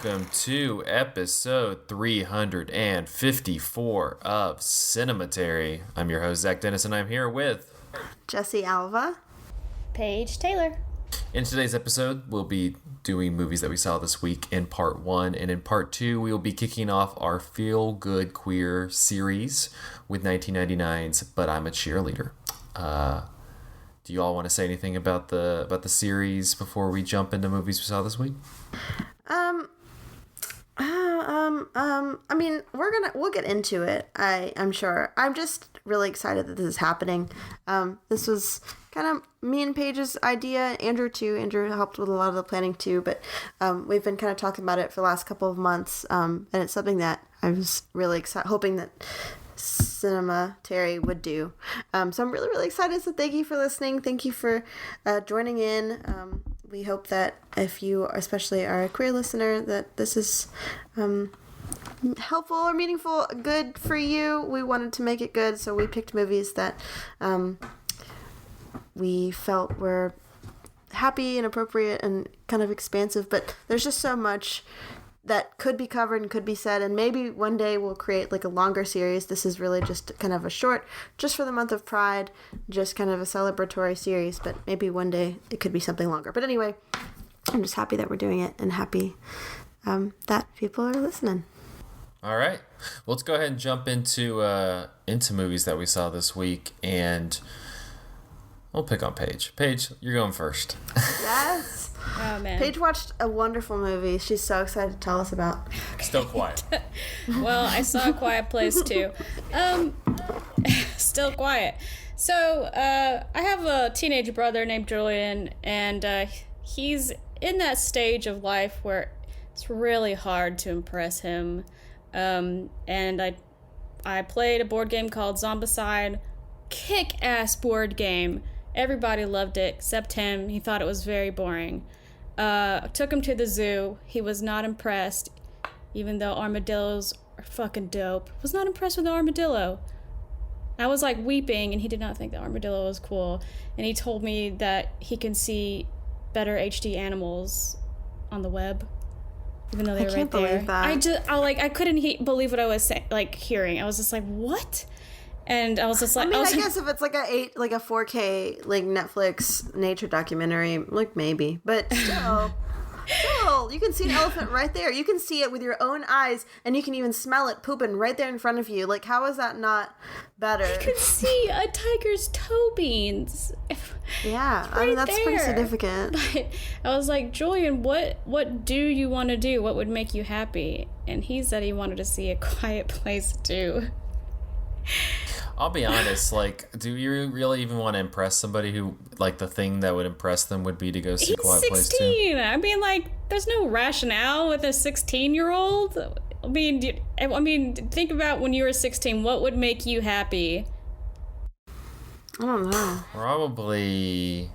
welcome to episode 354 of Cinematary. I'm your host, Zach Dennis, and I'm here with... Jessy Alva. Paige Taylor. In today's episode, we'll be doing movies that we saw this week in part 1, and in part 2, we will be kicking off our feel-good queer series with 1999's But I'm a Cheerleader. Do you all want to say anything about the series before we jump into movies we saw this week? I mean, we'll get into it. I'm sure. I'm just really excited that this is happening. This was kind of me and Paige's idea. Andrew too. Andrew helped with a lot of the planning too, but we've been kind of talking about it for the last couple of months. And it's something that I was really hoping that Cinematary would do. So I'm really, really excited. So thank you for listening. Thank you for joining in. We hope that if you especially are a queer listener, that this is helpful or meaningful, good for you. We wanted to make it good, so we picked movies that we felt were happy and appropriate and kind of expansive, but there's just so much that could be covered and could be said, and maybe one day we'll create like a longer series. This is really just kind of a short, just for the month of Pride, just kind of a celebratory series, but maybe one day it could be something longer. But anyway, I'm just happy that we're doing it and happy that people are listening. All right. Well, let's go ahead and jump into movies that we saw this week, and we'll pick on Paige. Paige, you're going first. Yes. Oh, man. Paige watched a wonderful movie she's so excited to tell us about. Still quiet. Well, I saw A Quiet Place too. Still quiet. So, I have a teenage brother named Julian, and he's in that stage of life where it's really hard to impress him. And I played a board game called Zombicide. Kick-ass board game. Everybody loved it except him. He thought it was very boring. Took him to the zoo. He was not impressed, even though armadillos are fucking dope. Was not impressed with the armadillo. I was like weeping, and he did not think the armadillo was cool. And he told me that he can see better HD animals on the web, even though they were right there. I can't believe that. I couldn't believe what I was hearing. I was just like, what? And I was just like, I guess if it's like a 4K like Netflix nature documentary, like maybe, but still, you can see an elephant right there. You can see it with your own eyes, and you can even smell it pooping right there in front of you. Like, how is that not better? You can see a tiger's toe beans. Yeah, right, I mean that's there. pretty significant. But I was like, Julian, what do you want to do? What would make you happy? And he said he wanted to see A Quiet Place too. I'll be honest, like, do you really even want to impress somebody who, like, the thing that would impress them would be to go see Quiet Place too? He's 16. I mean, like, there's no rationale with a 16-year-old. I mean, think about when you were 16. What would make you happy? I don't know. Probably...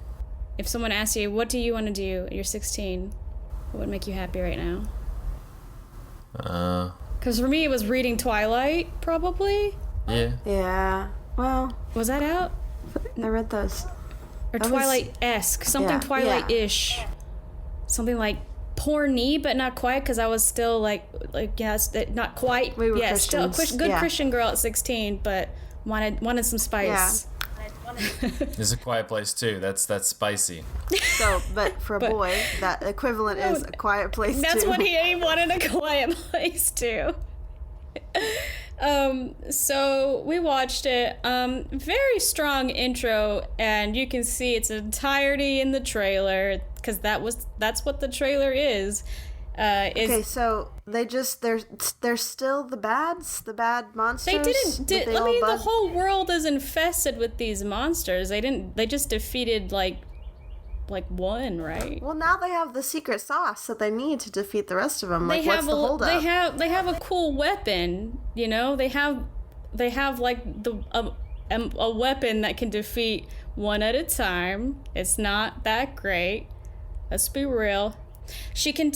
If someone asked you, what do you want to do? You're 16. What would make you happy right now? Because for me, it was reading Twilight, probably. Yeah. Well, was that out? I read those. Or Twilight-esque, something Twilight-ish, something like porny, but not quite, because I was still like not quite. We were still a good Christian girl at 16, but wanted some spice. Yeah. There's A Quiet Place too. That's spicy. So, but for a boy, that equivalent is A Quiet Place. That's too. what he wanted, A Quiet Place too. So we watched it. Very strong intro, and you can see its entirety in the trailer, because that's what the trailer is. Okay, so they're still the bad monsters. The whole world is infested with these monsters. They just defeated like one, right? Well, now they have the secret sauce that they need to defeat the rest of them. Like, what's the holdup? They have a cool weapon. You know, they have like a weapon that can defeat one at a time. It's not that great. Let's be real. She can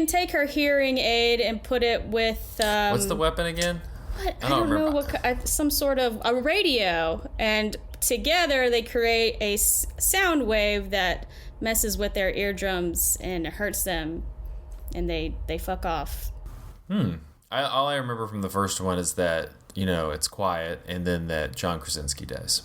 take her hearing aid and put it with what's the weapon again? What? I don't know some sort of a radio, and together they create a sound wave that messes with their eardrums and hurts them. and they fuck off. All I remember from the first one is that, it's quiet, and then that John Krasinski dies.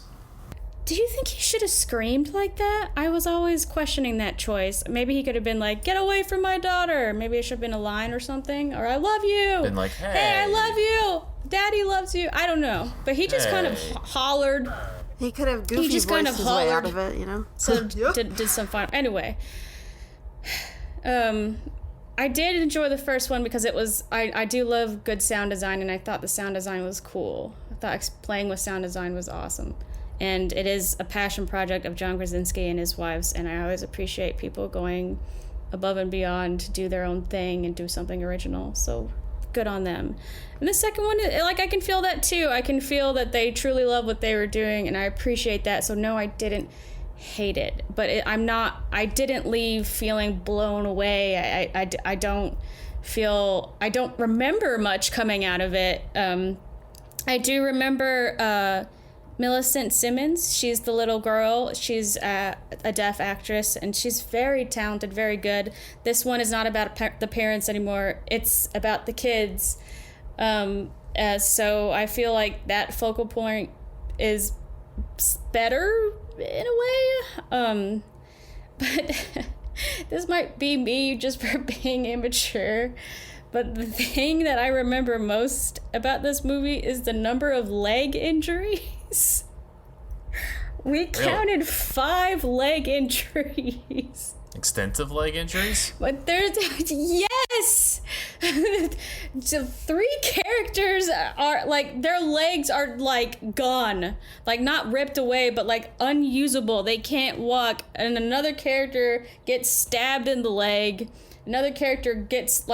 Do you think he should have screamed like that? I was always questioning that choice. Maybe he could have been like, "Get away from my daughter." Maybe it should have been a line or something. Or, "I love you." Been like, "Hey. Hey, I love you. Daddy loves you." I don't know. But he just kind of hollered. He could have goofy voiced kind of his way out of it, So did some fun. Anyway. I did enjoy the first one because it was, I do love good sound design, and I thought the sound design was cool. I thought playing with sound design was awesome. And it is a passion project of John Krasinski and his wife's, and I always appreciate people going above and beyond to do their own thing and do something original. So good on them. And the second one, I can feel that too. I can feel that they truly love what they were doing, and I appreciate that. So no, I didn't hate it, but I didn't leave feeling blown away. I don't remember much coming out of it. I do remember Millicent Simmons. She's the little girl. She's a deaf actress, and she's very talented, very good. This one is not about the parents anymore. It's about the kids. So I feel like that focal point is better in a way. But this might be me just for being immature. But the thing that I remember most about this movie is the number of leg injuries. We counted 5 leg injuries. Extensive leg injuries? But yes! So 3 characters are, their legs are, gone. Not ripped away, but, unusable. They can't walk. And another character gets stabbed in the leg. Another character gets,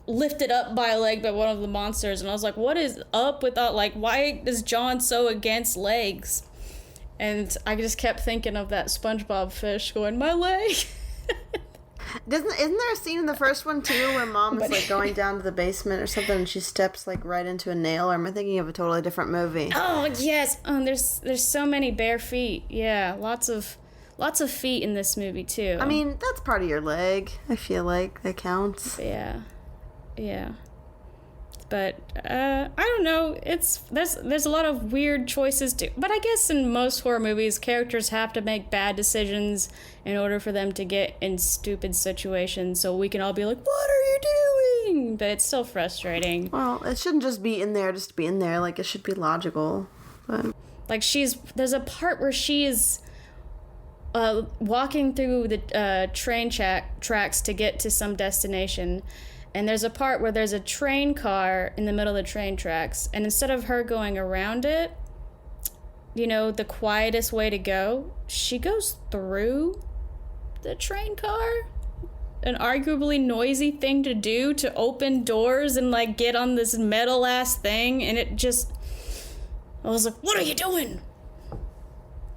lifted up by a leg by one of the monsters. And I was like, what is up with that? Why is John so against legs? And I just kept thinking of that SpongeBob fish going, my leg. Isn't there a scene in the first one too where Mom is going down to the basement or something and she steps right into a nail? Or am I thinking of a totally different movie? Oh yes, there's so many bare feet. Yeah, lots of feet in this movie too. I mean, that's part of your leg. I feel like that counts. Yeah. But I don't know. There's a lot of weird choices too. But I guess in most horror movies, characters have to make bad decisions in order for them to get in stupid situations. So we can all be like, "What are you doing?" But it's still frustrating. Well, it shouldn't just be in there just to be in there. It should be logical. But there's a part where she is walking through the train tracks to get to some destination. And there's a part where there's a train car in the middle of the train tracks. And instead of her going around it, the quietest way to go, she goes through the train car. An arguably noisy thing to do, to open doors and, get on this metal-ass thing. And it just... I was like, what are you doing?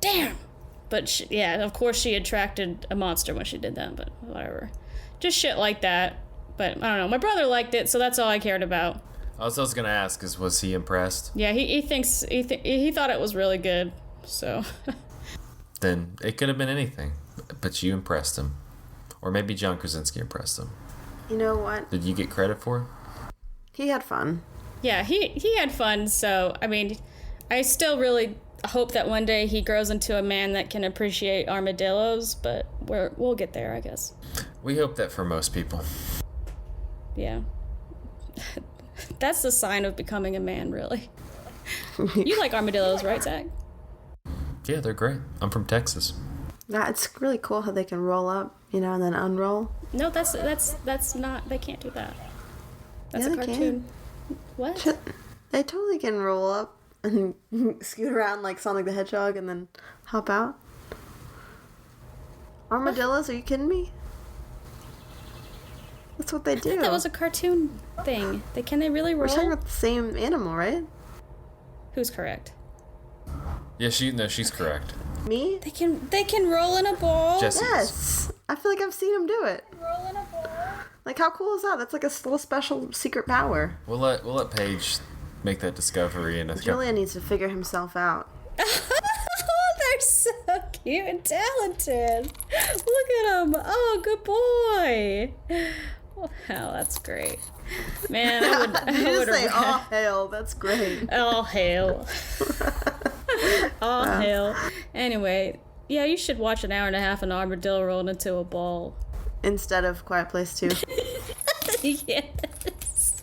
Damn! But, of course she attracted a monster when she did that, but whatever. Just shit like that. But I don't know. My brother liked it, so that's all I cared about. I was gonna ask was he impressed? Yeah, he thought it was really good. So. Then it could have been anything, but you impressed him, or maybe John Krasinski impressed him. You know what? Did you get credit for it? He had fun. Yeah, he had fun. So I mean, I still really hope that one day he grows into a man that can appreciate armadillos. But we'll get there, I guess. We hope that for most people. Yeah. That's the sign of becoming a man, really. You like armadillos, right, Zach? Yeah, they're great. I'm from Texas. Yeah, it's really cool how they can roll up, and then unroll. No, that's not. They can't do that. That's a cartoon. Can. What? They totally can roll up and scoot around like Sonic the Hedgehog and then hop out. Armadillos? Are you kidding me? That's what they do. I thought that was a cartoon thing. Can they really roll? We're talking about the same animal, right? Who's correct? Yeah, she's correct. Me? They can roll in a ball. Jessy. Yes. I feel like I've seen them do it. Roll in a ball. How cool is that? That's a little special secret power. We'll let Paige make that discovery and Julian needs to figure himself out. They're so cute and talented. Look at them. Oh, good boy. Oh, hell, that's great. Man, I would You say, oh, hell, that's great. Oh, hell. Oh, hell. Anyway, yeah, you should watch an hour and a half an armadillo rolled into a ball. Instead of Quiet Place 2. Yes.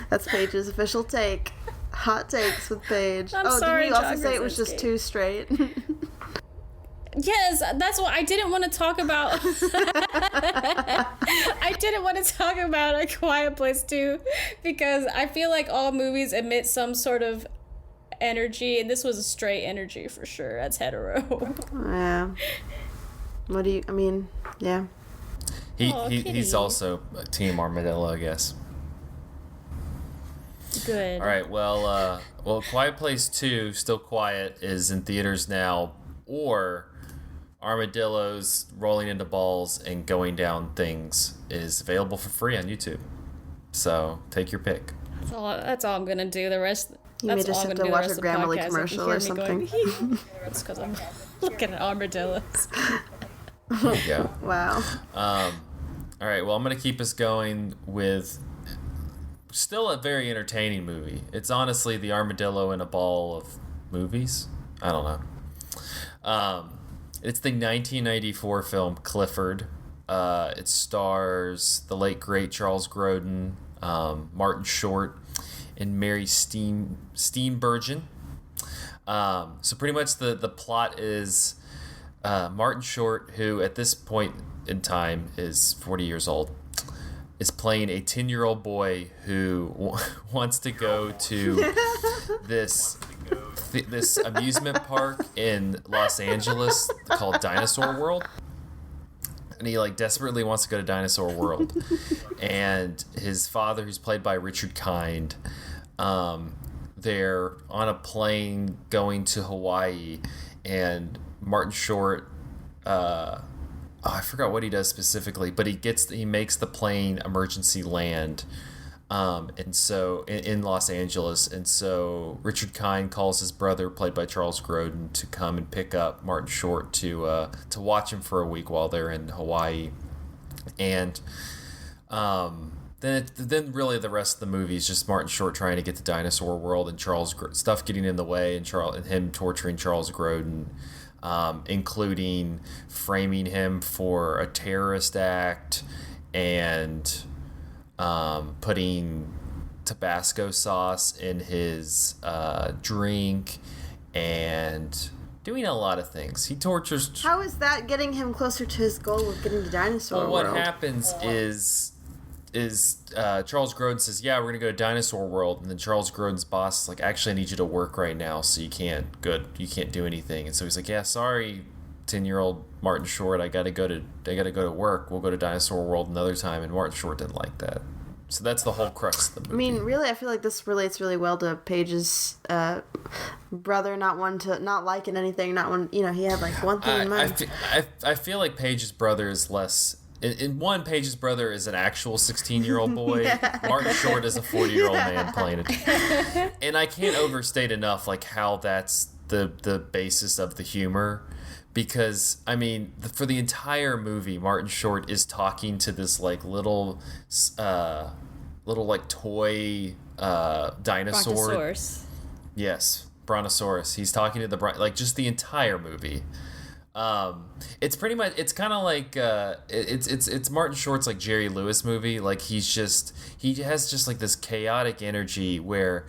That's Paige's official take. Hot takes with Paige. I'm sorry, didn't you also John say it was just Krasinski. too straight? Yes, that's what I didn't want to talk about. I didn't want to talk about A Quiet Place 2 because I feel like all movies emit some sort of energy, and this was a straight energy for sure. That's hetero. Yeah. What do you, I mean, yeah. He's Kitty. also a Team Armadillo, I guess. Good. All right, well, Quiet Place 2, Still Quiet, is in theaters now, or Armadillos Rolling into Balls and Going Down Things is available for free on YouTube. So take your pick. That's all I'm gonna do. The rest. You may That's just all I'm have gonna to do the watch rest a of the Grammarly podcast. commercial You or can hear me something. going, that's because I'm looking at armadillos. There you go. Wow. All right, well, I'm going to keep us going with still a very entertaining movie. It's honestly the armadillo in a ball of movies. I don't know. It's the 1994 film Clifford. It stars the late, great Charles Grodin, Martin Short, and Mary Steenburgen. So pretty much the plot is Martin Short, who at this point in time is 40 years old, is playing a 10-year-old boy who wants to go to this amusement park in Los Angeles called Dinosaur World. And he desperately wants to go to Dinosaur World. And his father, who's played by Richard Kind, they're on a plane going to Hawaii, and Martin Short, I forgot what he does specifically, but he makes the plane emergency land, and so in Los Angeles, and so Richard Kind calls his brother, played by Charles Grodin, to come and pick up Martin Short to watch him for a week while they're in Hawaii, and then really the rest of the movie is just Martin Short trying to get to Dinosaur World and stuff getting in the way, and him torturing Charles Grodin. Including framing him for a terrorist act and putting Tabasco sauce in his drink and doing a lot of things. He tortures... How is that getting him closer to his goal of getting to Dinosaur Well, World? what happens is Charles Grodin says, yeah, we're going to go to Dinosaur World. And then Charles Grodin's boss is like, actually, I need you to work right now, so you can't do anything. And so he's like, yeah, sorry, 10-year-old Martin Short, I got to go to work. We'll go to Dinosaur World another time. And Martin Short didn't like that. So that's the whole crux of the movie. I mean, really, I feel like this relates really well to Paige's brother not liking anything, he had one thing in mind. I feel like Paige's brother is less... Paige's brother is an actual 16-year-old boy. Martin Short is a 40-year-old man playing it. And I can't overstate enough how that's the basis of the humor. Because, I mean, for the entire movie, Martin Short is talking to this little toy dinosaur. Brontosaurus. Yes, Brontosaurus. He's talking to the just the entire movie. It's pretty much, it's kind of it's Martin Short's Jerry Lewis movie. He has just this chaotic energy where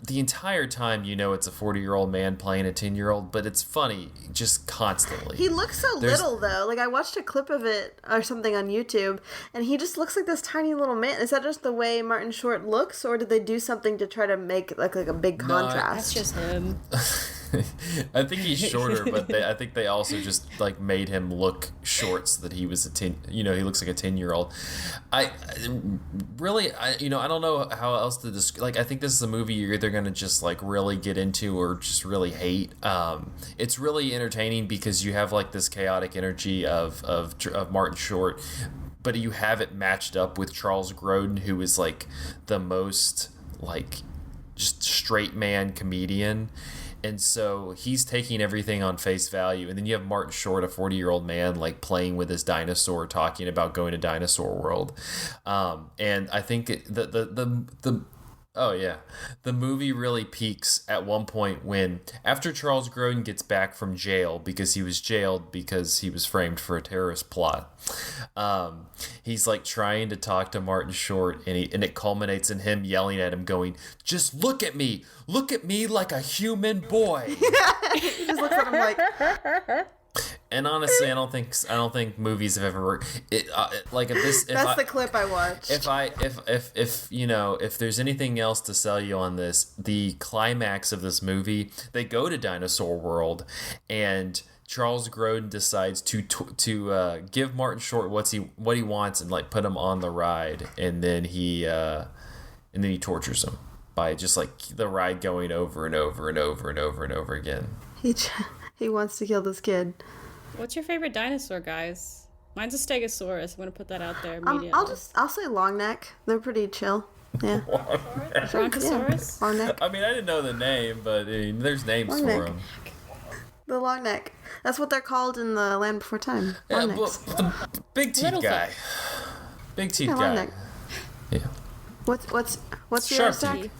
the entire time it's a 40-year-old man playing a 10-year-old, but it's funny just constantly. He looks so little, though. I watched a clip of it or something on YouTube, and he just looks like this tiny little man. Is that just the way Martin Short looks, or did they do something to try to make like a big contrast? That's just him. I think he's shorter, but I think they also just made him look short so that he was he looks like a 10-year-old. I don't know how else to describe. I think this is a movie you're either going to just really get into or just really hate. It's really entertaining because you have this chaotic energy of Martin Short, but you have it matched up with Charles Grodin, who is the most just straight man comedian. And so he's taking everything on face value. And then you have Martin Short, a 40-year-old man, like playing with his dinosaur, talking about going to Dinosaur World. And I think the movie really peaks at one point when, after Charles Grodin gets back from jail because he was jailed because he was framed for a terrorist plot. He's like trying to talk to Martin Short, and it culminates in him yelling at him, going, "Just look at me like a human boy." He just looks at him like. And honestly, I don't think movies have ever worked. That's the clip I watched. If there's anything else to sell you on this, the climax of this movie, they go to Dinosaur World, and Charles Grodin decides to give Martin Short what he wants and like put him on the ride, and then he tortures him by just like the ride going over and over and over and over and over again. He wants to kill this kid. What's your favorite dinosaur, guys? Mine's a Stegosaurus. I'm gonna put that out there immediately. I'll say long neck. They're pretty chill. Yeah. Brontosaurus? Yeah. Long neck. I mean, I didn't know the name, but there's names Long for neck. them. The long neck. That's what they're called in the Land Before Time. Long necks. The big teeth Littlefoot. guy. Big teeth Yeah, guy. long neck. Yeah. What's the Sharp other stack? teeth.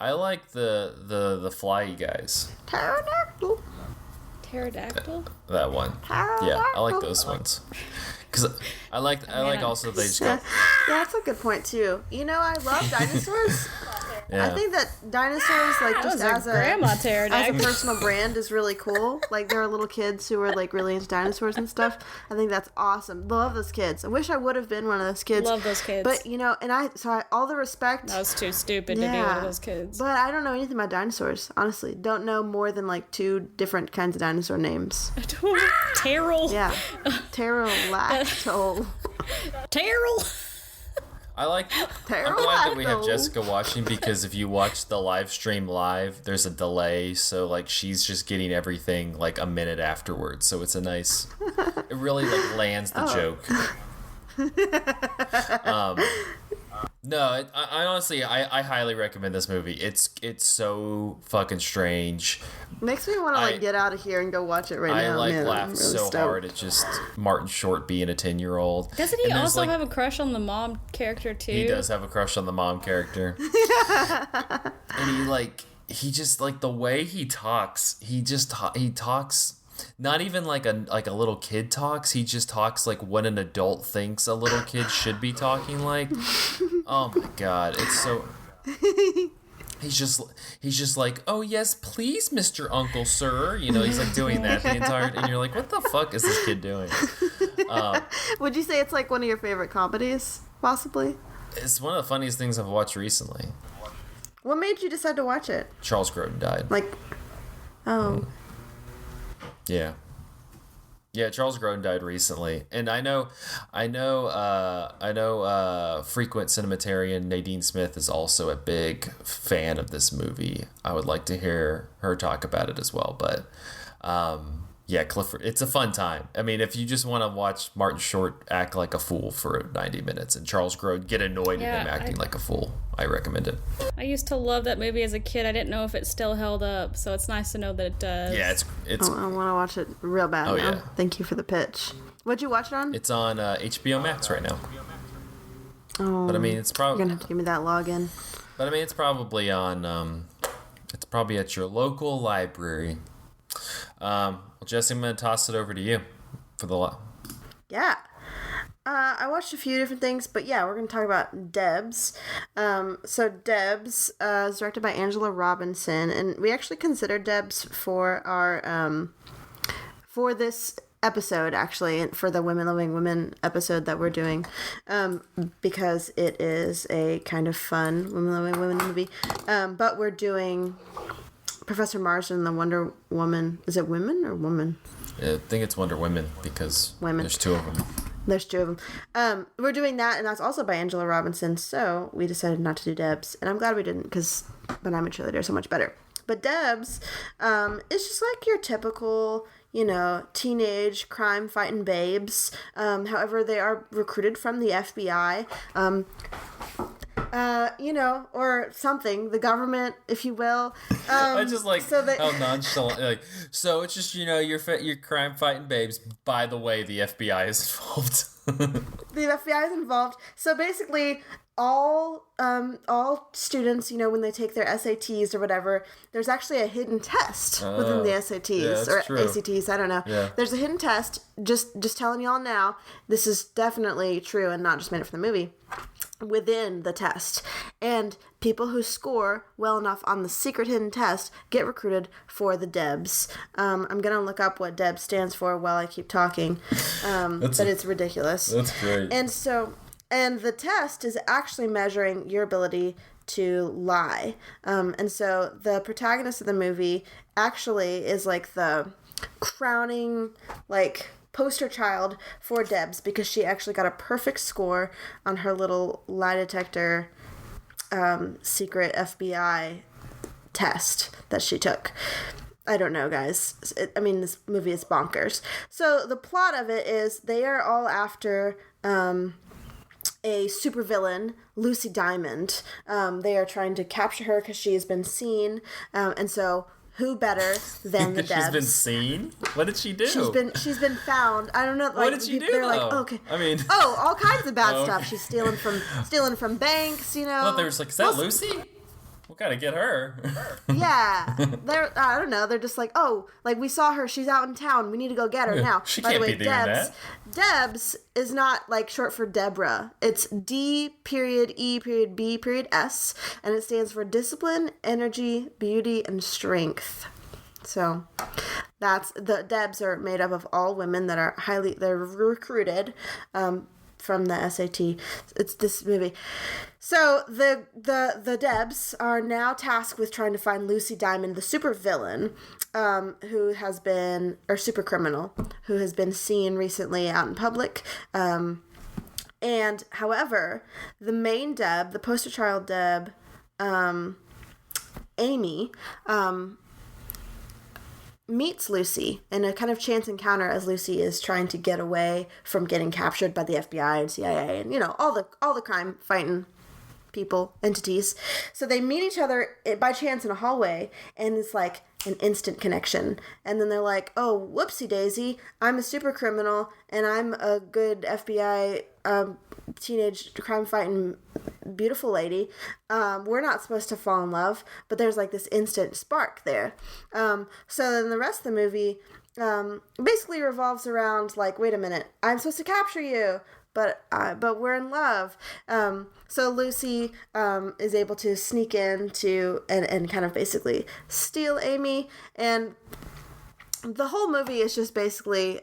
I like the flyy guys. Pterodactyl. Pterodactyl? That one. Yeah, I like those ones. Cause I like also they just go. Yeah, that's a good point too. I love dinosaurs. Yeah. I think that dinosaurs, like, just as grandma pterodactyl. a personal brand is really cool. Like, there are little kids who are like really into dinosaurs and stuff. I think that's awesome. Love those kids. I wish I would have been one of those kids. Love those kids. But all the respect. I was too stupid to be one of those kids. But I don't know anything about dinosaurs. Honestly, don't know more than like 2 different kinds of dinosaur names. Terrell. Yeah, pterodactyl. Terrell. I'm glad that we have Jessica watching, because if you watch the live stream live, there's a delay, so like she's just getting everything like a minute afterwards. So it's it really like lands the joke. No, I honestly, I highly recommend this movie. It's so fucking strange. Makes me want to like get out of here and go watch it right now. I Man, laughed really so stoked. hard at just Martin Short being a 10-year-old. Doesn't he also have a crush on the mom character too? He does have a crush on the mom character. And he just like the way he talks. He talks. Not even like a little kid talks. He just talks like what an adult thinks a little kid should be talking like. Oh my god, it's so. He's just like, "Oh yes, please, Mr. Uncle Sir." He's like doing that the entire. And you're like, "What the fuck is this kid doing?" Would you say it's like one of your favorite comedies, possibly? It's one of the funniest things I've watched recently. What made you decide to watch it? Charles Grodin died. Yeah, Charles Grodin died recently, and I know, frequent cinematarian Nadine Smith is also a big fan of this movie. I would like to hear her talk about it as well, but, Clifford, it's a fun time. I mean, if you just want to watch Martin Short act like a fool for 90 minutes and Charles Grodin get annoyed at him acting like a fool, I recommend it. I used to love that movie as a kid. I didn't know if it still held up, so it's nice to know that it does. Yeah, it's. I want to watch it real bad now. Yeah. Thank you for the pitch. What'd you watch it on? It's on HBO Max right now. Oh, but I mean, it's probably. You're gonna have to give me that login. But I mean, it's probably on. It's probably at your local library. Well, Jesse, I'm gonna toss it over to you for the. Yeah. I watched a few different things, but yeah, we're going to talk about D.E.B.S. So D.E.B.S. Is directed by Angela Robinson, and we actually considered D.E.B.S. for our for this episode, actually, for the Women Loving Women episode that we're doing, because it is a kind of fun Women Loving Women movie. But we're doing Professor Marsden, the Wonder Woman. Is it women or woman? I think it's Wonder Women, because there's 2 of them. There's 2 of them. We're doing that, and that's also by Angela Robinson, so we decided not to do D.E.B.S., and I'm glad we didn't, but I'm a cheerleader, so much better. But D.E.B.S. Is just like your typical, teenage crime-fighting babes. However, they are recruited from the FBI. or something, the government, if you will. I just like how nonchalant. Like, so it's just your crime fighting babes. By the way, the FBI is involved. The FBI is involved. So basically, all students, when they take their SATs or whatever, there's actually a hidden test within the SATs or true. ACTs. I don't know. Yeah. There's a hidden test. Just telling y'all now, this is definitely true and not just made it for the movie. Within the test, and people who score well enough on the secret hidden test get recruited for the D.E.B.S. I'm gonna look up what D.E.B.S stands for while I keep talking, but it's ridiculous. That's great. And the test is actually measuring your ability to lie. And so the protagonist of the movie actually is like the crowning, like, poster child for D.E.B.S because she actually got a perfect score on her little lie detector secret FBI test that she took. I don't know, guys. This movie is bonkers. So the plot of it is they are all after a supervillain, Lucy Diamond. They are trying to capture her because she has been seen, and so who better than the D.E.B.S? She's been seen? What did she do? She's been found. I don't know. Like, what did she do? They're like, okay. All kinds of bad stuff. She's stealing from banks. I thought they were like, is that Lucy? We gotta get her. Yeah, I don't know. They're just like, we saw her. She's out in town. We need to go get her now. She can't be doing that. D.E.B.S is not like short for Deborah. It's D.E.B.S, and it stands for Discipline, Energy, Beauty, and Strength. So that's the D.E.B.S are made up of all women that are they're recruited from the SAT. It's this movie. So the D.E.B.S are now tasked with trying to find Lucy Diamond, the supervillain, who has been, or super criminal, who has been seen recently out in public. And however, the main D.E.B, the poster child D.E.B, Amy, meets Lucy in a kind of chance encounter as Lucy is trying to get away from getting captured by the FBI and CIA and all the crime fighting entities. So they meet each other by chance in a hallway, and it's like an instant connection. And then they're like, oh, whoopsie daisy, I'm a super criminal and I'm a good FBI teenage crime fighting beautiful lady. We're not supposed to fall in love, but there's like this instant spark there. So then the rest of the movie basically revolves around like, wait a minute, I'm supposed to capture you, but we're in love. So Lucy is able to sneak in and kind of basically steal Amy, and the whole movie is just basically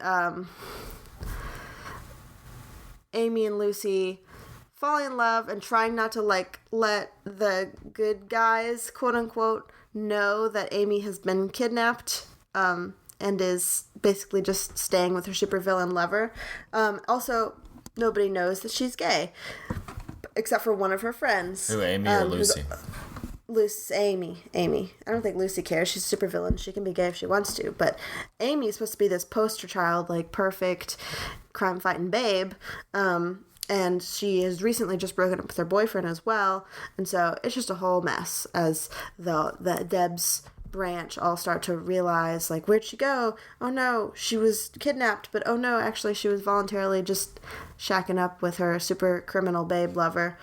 Amy and Lucy falling in love and trying not to like let the good guys, quote unquote, know that Amy has been kidnapped and is basically just staying with her supervillain lover. Also, nobody knows that she's gay, except for one of her friends. Who, Amy or Lucy? Amy. I don't think Lucy cares. She's a supervillain. She can be gay if she wants to. But Amy is supposed to be this poster child, like perfect crime-fighting babe. And she has recently just broken up with her boyfriend as well. And so it's just a whole mess as the D.E.B.S branch all start to realize, like, where'd she go? Oh no, she was kidnapped, but oh no, actually she was voluntarily just shacking up with her super criminal babe lover.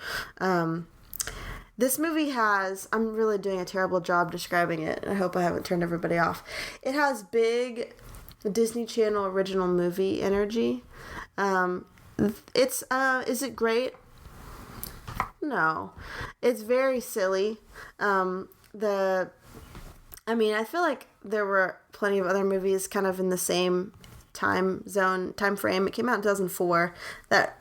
This movie has, I'm really doing a terrible job describing it. I hope I haven't turned everybody off. It has big Disney Channel original movie energy. Is it great? No. It's very silly. I feel like there were plenty of other movies kind of in the same time frame. It came out in 2004 that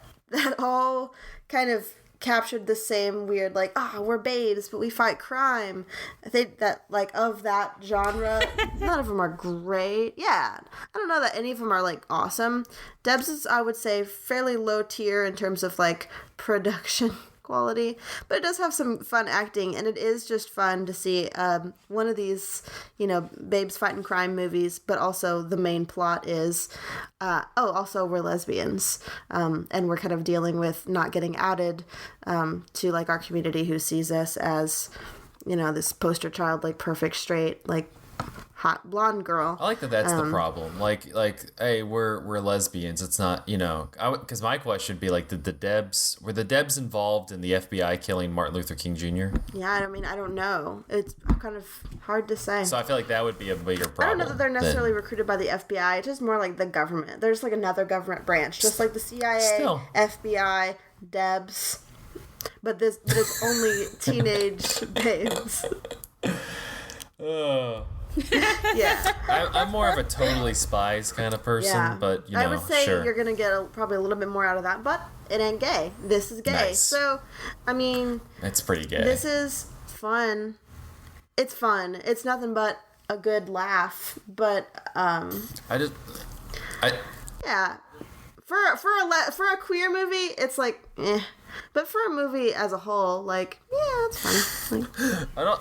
all kind of captured the same weird, like, we're babes, but we fight crime. I think that, like, of that genre, none of them are great. Yeah, I don't know that any of them are, like, awesome. D.E.B.S is, I would say, fairly low tier in terms of, like, production quality, but it does have some fun acting, and it is just fun to see one of these, babes fighting crime movies, but also the main plot is, also we're lesbians, and we're kind of dealing with not getting outed to, like, our community who sees us as, this poster child, like, perfect straight, like, hot blonde girl. I like that that's the problem. Like, hey, we're lesbians. It's not, because my question would be, like, were the D.E.B.S involved in the FBI killing Martin Luther King Jr.? Yeah, I mean, I don't know. It's kind of hard to say. So I feel like that would be a bigger problem. I don't know that they're necessarily recruited by the FBI. It's just more like the government. There's like another government branch, just like the CIA, FBI, D.E.B.S. But it's only teenage babes. Yeah, I'm more of a totally spies kind of person, but I would say you're gonna get probably a little bit more out of that, but it ain't gay. This is gay, nice. So I mean, it's pretty gay. This is fun. It's fun. It's nothing but a good laugh, but yeah, for a queer movie, it's like but for a movie as a whole, like, yeah, it's fun. Like,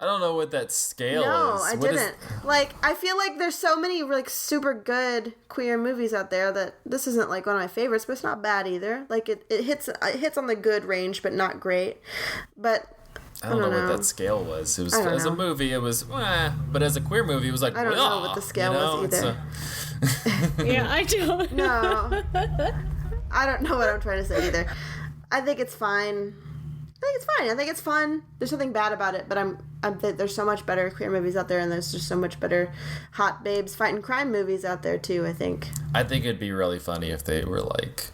I don't know what that scale is. No, I didn't. Like, I feel like there's so many, like, super good queer movies out there that this isn't, like, one of my favorites, but it's not bad either. Like, it hits on the good range, but not great. But I don't know what that scale was. It was as a movie, it was, but as a queer movie, it was like, I don't know what the scale was either. Yeah, I don't. No, I don't know what I'm trying to say either. I think it's fine. I think it's fun. There's nothing bad about it, but there's so much better queer movies out there, and there's just so much better hot babes fighting crime movies out there too, I think. I think it'd be really funny if they were like,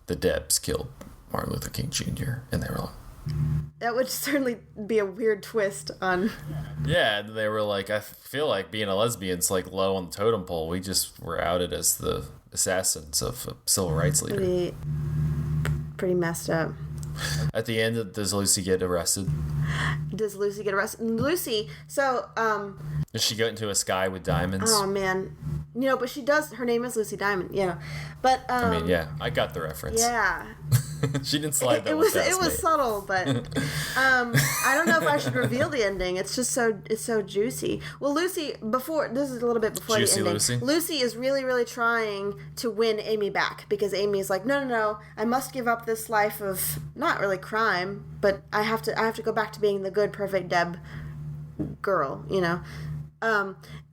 the D.E.B.S killed Martin Luther King Jr. and they were like, that would certainly be a weird twist on. Yeah, they were like, I feel like being a lesbian's like low on the totem pole. We just were outed as the assassins of a civil rights leader. Pretty messed up. At the end, does Lucy get arrested? Does Lucy get arrested? Lucy, so, does she go into a sky with diamonds? Oh, man. But she does. Her name is Lucy Diamond, But, I mean, yeah, I got the reference. Yeah. She didn't slide that it was subtle, but I don't know if I should reveal the ending. It's just so juicy. Well, Lucy, this is a little bit before Juicy the ending. Lucy is really, really trying to win Amy back because Amy is like, no, I must give up this life of not really crime, but I have to go back to being the good, perfect D.E.B. girl,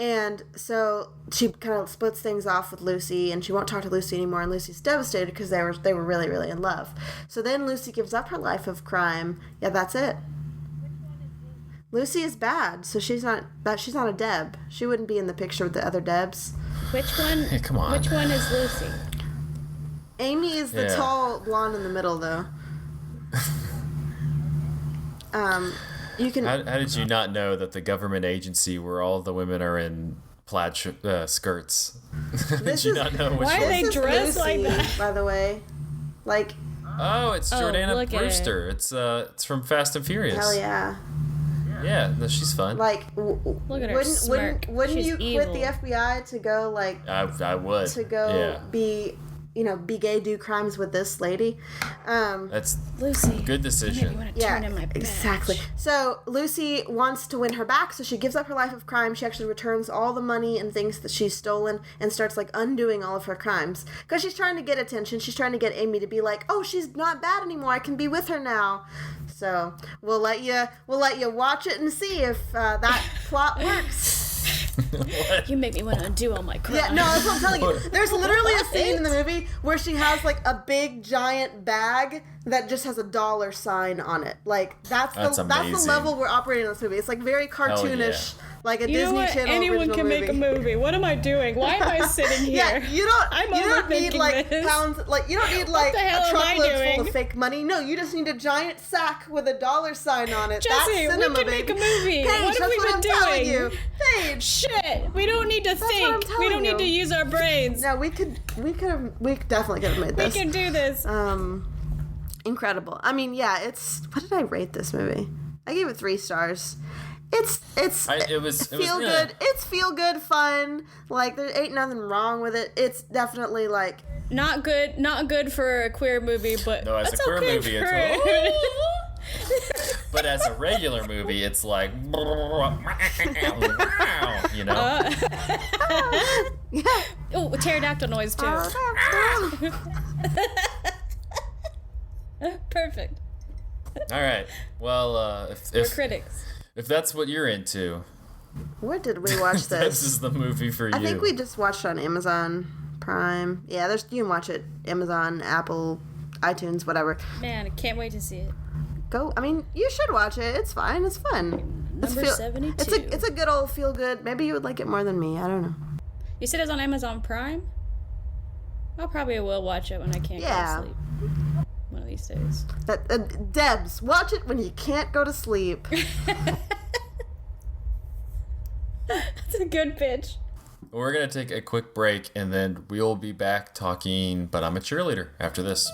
and so she kind of splits things off with Lucy, and she won't talk to Lucy anymore, and Lucy's devastated because they were really, really in love. So then Lucy gives up her life of crime. Yeah, that's it. Lucy is bad, so she's not a D.E.B. She wouldn't be in the picture with the other D.E.B.s. Which one? Hey, come on. Which one is Lucy? Amy is the tall blonde in the middle, though. You can. How did you not know that the government agency where all the women are in plaid skirts? Did you not know which why one? are they dressed like that? By the way, like. Oh, it's Jordana Brewster. It's from Fast and Furious. Hell yeah. Yeah, no, she's fun. Like, look at her smirk. Wouldn't She's you evil. quit the FBI to go like? I would. To go be gay, do crimes with this lady. That's Lucy. Good decision. You want to turn in my badge. Exactly. So Lucy wants to win her back, so she gives up her life of crime. She actually returns all the money and things that she's stolen and starts like undoing all of her crimes because she's trying to get attention. She's trying to get Amy to be like, oh, she's not bad anymore. I can be with her now. So we'll let you watch it and see if that plot works. You make me want to undo all my crimes. Yeah, no, that's what I'm telling you. There's literally a scene in the movie where she has like a big giant bag that just has a $$ sign on it. Like that's the level we're operating in this movie. It's like very cartoonish, like a Disney Channel Anyone original can movie. make a movie. What am I doing? Why am I sitting here? Yeah, you don't need like this. pounds. Like you don't need like the hell a am I truckload full doing? of fake money. No, you just need a giant sack with a $$ sign on it. Jessy, that's cinema, we can baby. make a movie. Paige, What have that's we what been I'm doing? telling you. Paige. Shit, we don't need to what I'm think. We telling don't need you. to use our brains. No, we definitely could have made this. We can do this. Incredible. I mean, yeah, what did I rate this movie? I gave it 3 stars. It was feel good. It's feel good fun. Like there ain't nothing wrong with it. It's definitely like Not good for a queer movie, but No, as a queer okay movie, it's but as a regular movie, it's like, you know. Oh, pterodactyl noise too. Perfect. All right. Well, We're critics. if that's what you're into, Where did we watch this this? is the movie for you. I think we just watched it on Amazon Prime. Yeah, you can watch it Amazon, Apple, iTunes, whatever. Man, I can't wait to see it. Go. I mean, you should watch it. It's fine. It's fun. Number 72. It's a good old feel good. Maybe you would like it more than me. I don't know. You said it's on Amazon Prime? I probably will watch it when I can't go to sleep. One of these days. Debs, watch it when you can't go to sleep. That's a good pitch. We're going to take a quick break, and then we'll be back talking But I'm a Cheerleader after this.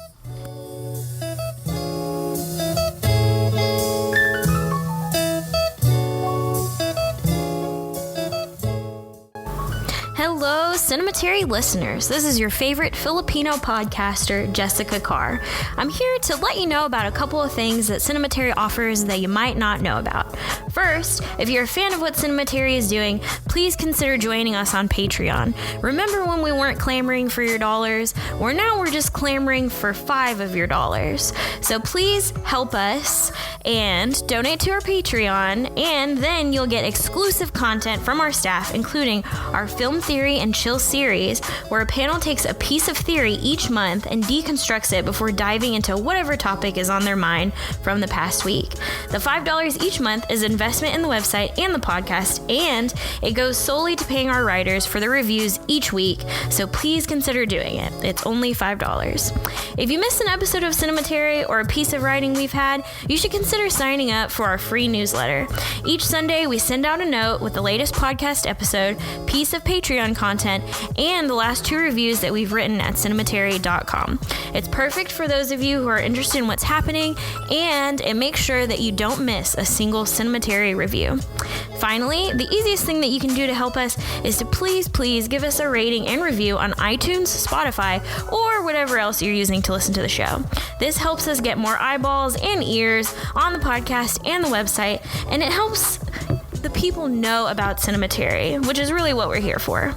Hello, Cinematary listeners. This is your favorite Filipino podcaster, Jessica Carr. I'm here to let you know about a couple of things that Cinematary offers that you might not know about. First, if you're a fan of what Cinematary is doing, please consider joining us on Patreon. Remember when we weren't clamoring for your dollars? Well, now we're just clamoring for 5 of your dollars. So please help us and donate to our Patreon, and then you'll get exclusive content from our staff, including our Film Theory and Chill series, where a panel takes a piece of theory each month and deconstructs it before diving into whatever topic is on their mind from the past week. The $5 each month is investment in the website and the podcast, and it goes solely to paying our writers for the reviews each week, so please consider doing it. It's only $5. If you missed an episode of Cinematary or a piece of writing we've had, you should consider signing up for our free newsletter. Each Sunday, we send out a note with the latest podcast episode, piece of Patreon content, and the last 2 reviews that we've written at cinematary.com. It's perfect for those of you who are interested in what's happening, and it makes sure that you don't miss a single Cinematary review. Finally, the easiest thing that you can do to help us is to please give us a rating and review on iTunes, Spotify, or whatever else you're using to listen to the show. This helps us get more eyeballs and ears on the podcast and the website, and it helps the people know about Cinematary, which is really what we're here for.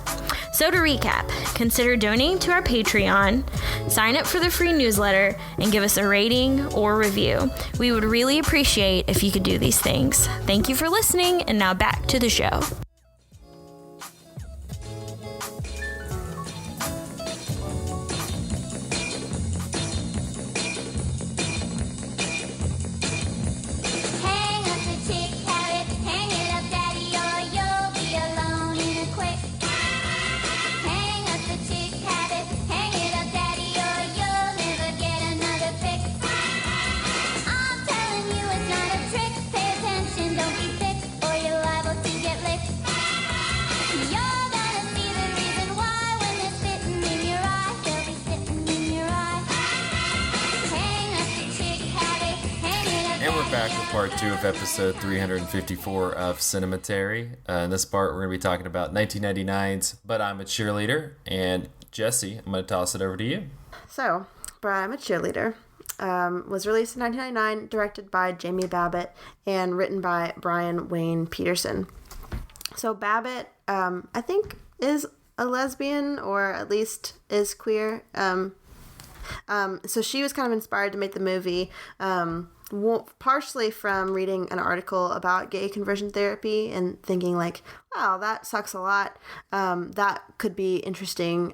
So to recap, consider donating to our Patreon, sign up for the free newsletter, and give us a rating or review. We would really appreciate if you could do these things. Thank you for listening, and now back to the show. Back with part 2 of episode 354 of Cinematary. In this part, we're going to be talking about 1999's But I'm a Cheerleader. And Jesse, I'm going to toss it over to you. So, But I'm a Cheerleader was released in 1999, directed by Jamie Babbitt, and written by Brian Wayne Peterson. So Babbitt, I think, is a lesbian, or at least is queer. So she was kind of inspired to make the movie, partially from reading an article about gay conversion therapy and thinking like, wow, that sucks a lot. That could be interesting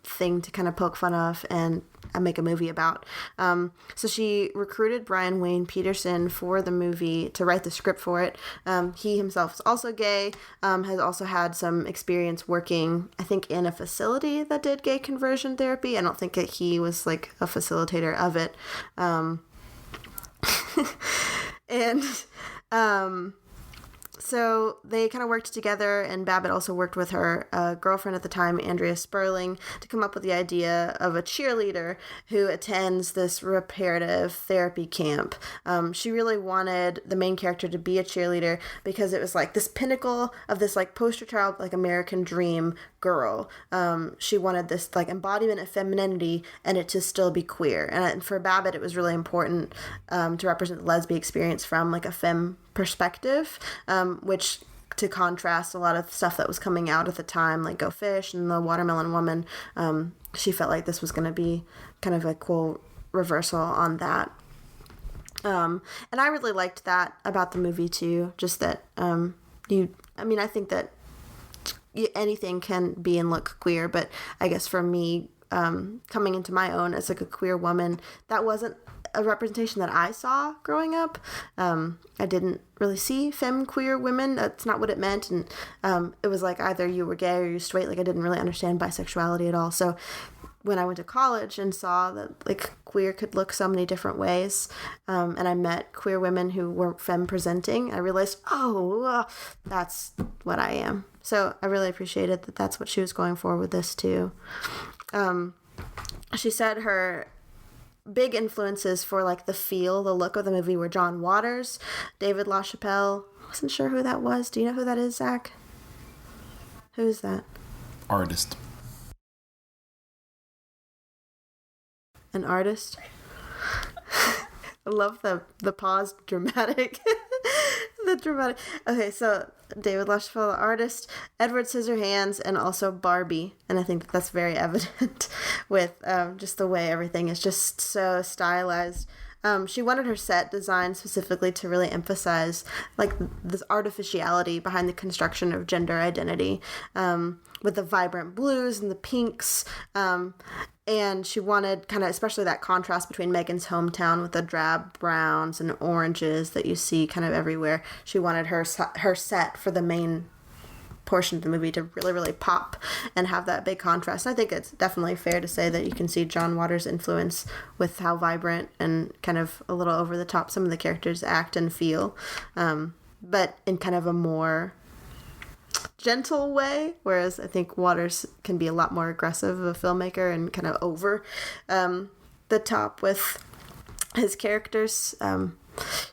thing to kind of poke fun of and make a movie about. So she recruited Brian Wayne Peterson for the movie to write the script for it. He himself is also gay, has also had some experience working, I think, in a facility that did gay conversion therapy. I don't think that he was like a facilitator of it. So they kind of worked together, and Babbitt also worked with her girlfriend at the time, Andrea Sperling, to come up with the idea of a cheerleader who attends this reparative therapy camp. She really wanted the main character to be a cheerleader because it was like this pinnacle of this like poster child, like American dream girl. She wanted this like embodiment of femininity and it to still be queer. And for Babbitt, it was really important to represent the lesbian experience from like a femme perspective, which to contrast a lot of stuff that was coming out at the time, like Go Fish and The Watermelon Woman. She felt like this was going to be kind of a cool reversal on that. And I really liked that about the movie too. Just that I think that anything can be and look queer, but I guess for me, coming into my own as like a queer woman, that wasn't a representation that I saw growing up. I didn't really see femme queer women. That's not what it meant. And it was like either you were gay or you straight. Like I didn't really understand bisexuality at all. So when I went to college and saw that like queer could look so many different ways, and I met queer women who were femme presenting, I realized, that's what I am. So I really appreciated that that's what she was going for with this too. She said her big influences for like the look of the movie were John Waters, David LaChapelle. I wasn't sure who that was. Do you know who that is, Zach? Who is that? Artist. An artist? I love the pause dramatic. The dramatic. Okay, so David LaChapelle, the artist, Edward Scissorhands, and also Barbie. And I think that's very evident with just the way everything is just so stylized. She wanted her set design specifically to really emphasize like this artificiality behind the construction of gender identity, with the vibrant blues and the pinks. And she wanted kind of, especially that contrast between Megan's hometown with the drab browns and oranges that you see kind of everywhere. She wanted her set for the main portion of the movie to really, really pop and have that big contrast. And I think it's definitely fair to say that you can see John Waters' influence with how vibrant and kind of a little over the top some of the characters act and feel, but in kind of a more gentle way, whereas I think Waters can be a lot more aggressive of a filmmaker and kind of over the top with his characters.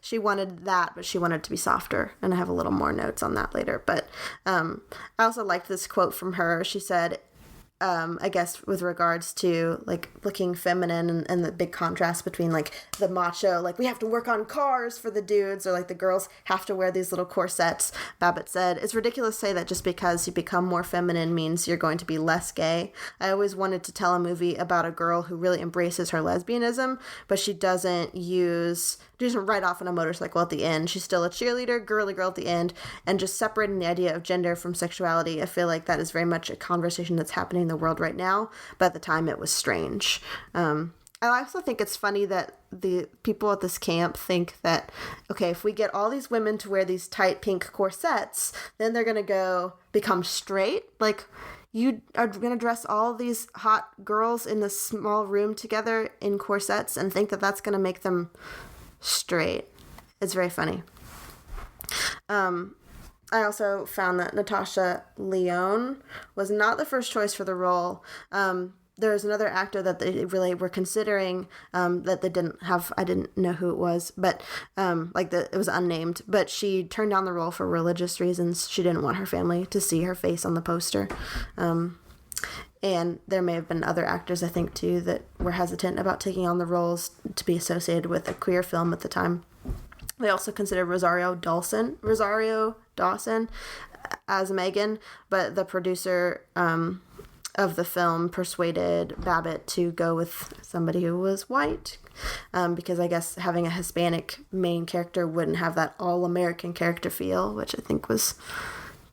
She wanted that, but she wanted it to be softer, and I have a little more notes on that later. But I also liked this quote from her. She said, I guess with regards to like looking feminine and the big contrast between like the macho, like we have to work on cars for the dudes, or like the girls have to wear these little corsets. Babbitt said, it's ridiculous to say that just because you become more feminine means you're going to be less gay. I always wanted to tell a movie about a girl who really embraces her lesbianism, but she doesn't ride off on a motorcycle at the end. She's still a cheerleader, girly girl at the end, and just separating the idea of gender from sexuality. I feel like that is very much a conversation that's happening in the world right now, but at the time it was strange. I also think it's funny that the people at this camp think that, okay, if we get all these women to wear these tight pink corsets, then they're going to go become straight. Like, you are going to dress all these hot girls in this small room together in corsets and think that that's going to make them straight. It's very funny. I also found that Natasha Lyonne was not the first choice for the role. There was another actor that they really were considering, that they didn't have. I didn't know who it was, but it was unnamed. But she turned down the role for religious reasons. She didn't want her family to see her face on the poster. And there may have been other actors, I think, too, that were hesitant about taking on the roles to be associated with a queer film at the time. They also considered Rosario Dawson as Megan, but the producer of the film persuaded Babbitt to go with somebody who was white, because I guess having a Hispanic main character wouldn't have that all-American character feel, which I think was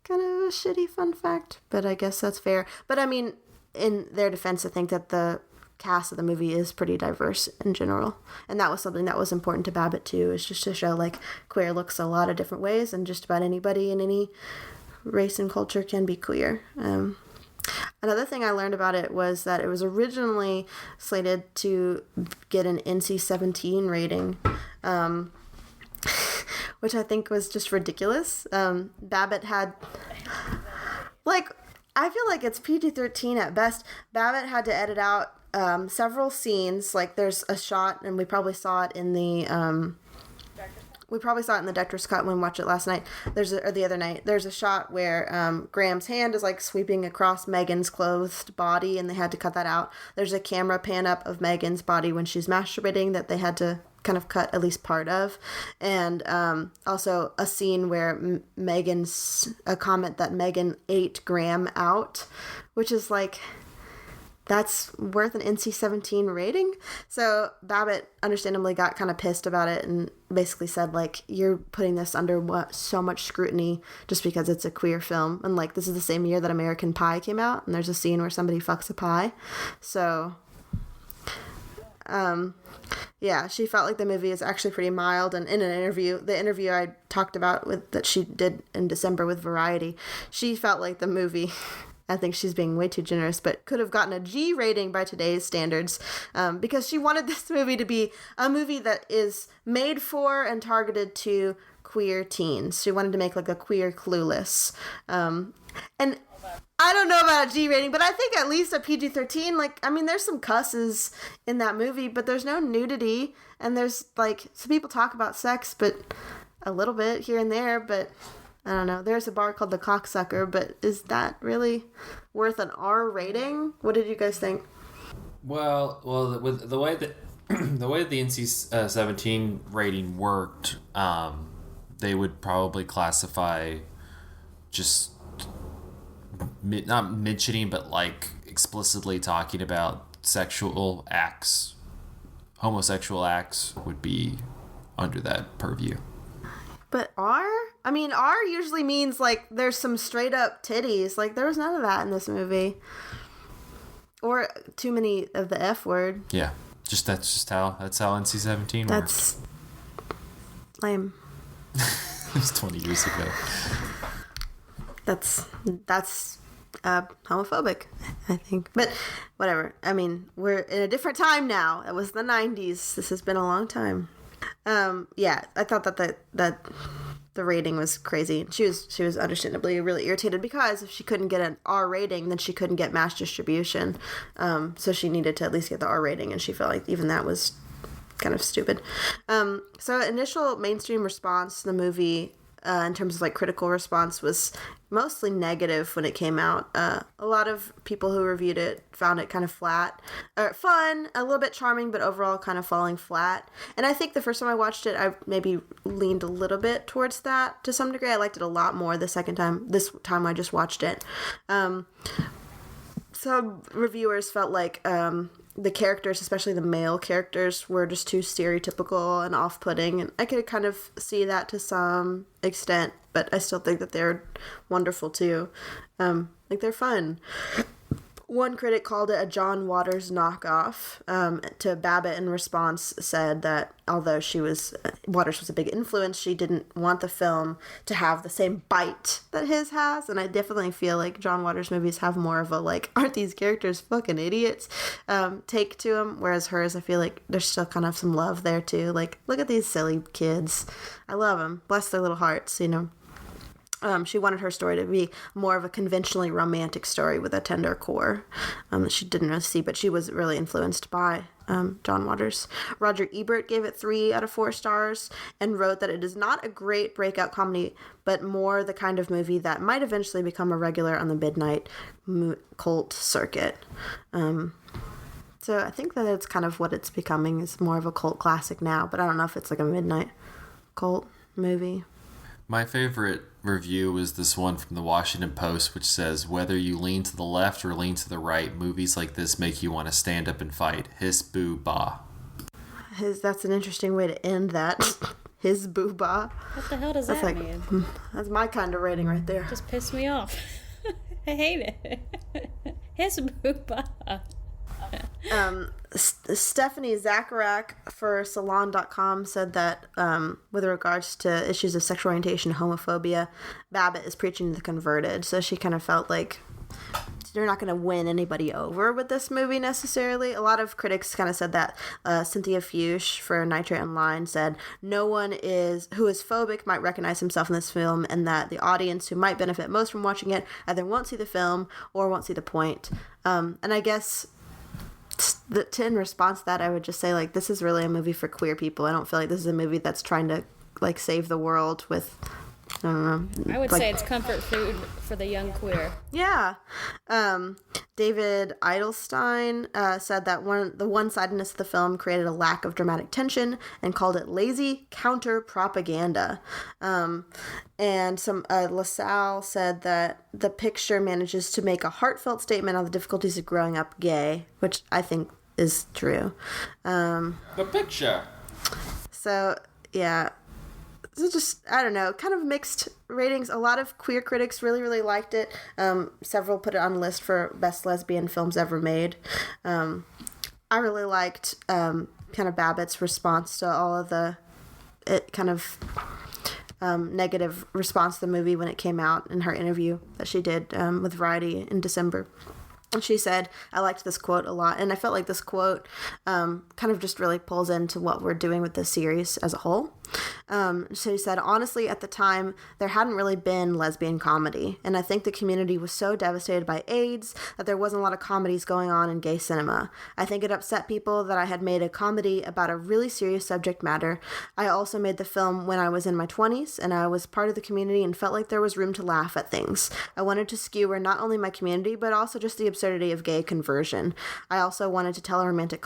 kind of a shitty fun fact, but I guess that's fair. But I mean, in their defense, I think that the cast of the movie is pretty diverse in general, and that was something that was important to Babbitt too, is just to show like queer looks a lot of different ways, and just about anybody in any race and culture can be queer. Another thing I learned about it was that it was originally slated to get an NC-17 rating, which I think was just ridiculous. Babbitt had, like, I feel like it's PG-13 at best. Babbitt had to edit out several scenes. Like, there's a shot, and we probably saw it in the we probably saw it in the director's cut when we watched it last night. Or the other night. There's a shot where Graham's hand is like sweeping across Megan's clothed body, and they had to cut that out. There's a camera pan up of Megan's body when she's masturbating that they had to kind of cut at least part of. And also a scene where a comment that Megan ate Graham out, which is like, that's worth an NC-17 rating. So Babbitt understandably got kind of pissed about it and basically said, like, you're putting this under so much scrutiny just because it's a queer film. And, like, this is the same year that American Pie came out, and there's a scene where somebody fucks a pie. So, yeah, she felt like the movie is actually pretty mild. And in an interview, the interview I talked about that she did in December with Variety, she felt like the movie... I think she's being way too generous, but could have gotten a G rating by today's standards, because she wanted this movie to be a movie that is made for and targeted to queer teens. She wanted to make like a queer Clueless. And I don't know about a G rating, but I think at least a PG-13. Like, I mean, there's some cusses in that movie, but there's no nudity. And there's like, some people talk about sex, but a little bit here and there, but... I don't know. There's a bar called the Cocksucker, but is that really worth an R rating? What did you guys think? Well, with the way that the NC-17 rating worked, they would probably classify just not mentioning, but like explicitly talking about sexual acts, homosexual acts would be under that purview. But R? I mean, R usually means, like, there's some straight-up titties. Like, there was none of that in this movie. Or too many of the F word. Yeah. That's how NC-17 That's lame. It was 20 years ago. That's homophobic, I think. But whatever. I mean, we're in a different time now. It was the 90s. This has been a long time. Yeah, I thought that the rating was crazy. She was understandably really irritated because if she couldn't get an R rating, then she couldn't get mass distribution. So she needed to at least get the R rating, and she felt like even that was kind of stupid. So initial mainstream response to the movie, in terms of like critical response, was mostly negative when it came out. A lot of people who reviewed it found it kind of flat, fun, a little bit charming, but overall kind of falling flat. And I think the first time I watched it, I maybe leaned a little bit towards that to some degree. I liked it a lot more this time I just watched it. Some reviewers felt like the characters, especially the male characters, were just too stereotypical and off-putting, and I could kind of see that to some extent, but I still think that they're wonderful too. Like, they're fun. One critic called it a John Waters knockoff. To Babbitt, in response, said that although Waters was a big influence, she didn't want the film to have the same bite that his has. And I definitely feel like John Waters movies have more of a, like, aren't these characters fucking idiots take to them. Whereas hers, I feel like there's still kind of some love there too. Like, look at these silly kids. I love them. Bless their little hearts, you know. She wanted her story to be more of a conventionally romantic story with a tender core that she didn't really see, but she was really influenced by John Waters. Roger Ebert gave it 3 out of 4 stars and wrote that it is not a great breakout comedy, but more the kind of movie that might eventually become a regular on the midnight cult circuit. So I think that it's kind of what it's becoming, is more of a cult classic now, but I don't know if it's like a midnight cult movie. My favorite review was this one from the Washington Post, which says, whether you lean to the left or lean to the right, movies like this make you want to stand up and fight. Hiss, boo, bah. That's an interesting way to end that. His boo, bah. What the hell does that mean? That's my kind of rating right there. Just pissed me off. I hate it. His boo, bah. Stephanie Zacharek for Salon.com said that with regards to issues of sexual orientation and homophobia, Babbitt is preaching to the converted. So she kind of felt like they're not going to win anybody over with this movie necessarily. A lot of critics kind of said that. Cynthia Fuchs for Nitrate Online said, no one who is phobic might recognize himself in this film, and that the audience who might benefit most from watching it either won't see the film or won't see the point. And I guess in response to that, I would just say, like, this is really a movie for queer people. I don't feel like this is a movie that's trying to like save the world with, I don't know. I would say it's comfort food for the young queer. Yeah. David Edelstein said that the one-sidedness of the film created a lack of dramatic tension and called it lazy counter-propaganda. And some LaSalle said that the picture manages to make a heartfelt statement on the difficulties of growing up gay, which I think is true. The picture. So, yeah. So just, I don't know, kind of mixed ratings. A lot of queer critics really, really liked it. Several put it on a list for best lesbian films ever made. I really liked kind of Babbitt's response to all of the negative response to the movie when it came out in her interview that she did with Variety in December. And she said, I liked this quote a lot. And I felt like this quote kind of just really pulls into what we're doing with this series as a whole. So he said, honestly, at the time, there hadn't really been lesbian comedy. And I think the community was so devastated by AIDS that there wasn't a lot of comedies going on in gay cinema. I think it upset people that I had made a comedy about a really serious subject matter. I also made the film when I was in my 20s, and I was part of the community and felt like there was room to laugh at things. I wanted to skewer not only my community, but also just the absurdity of gay conversion. I also wanted to tell a romantic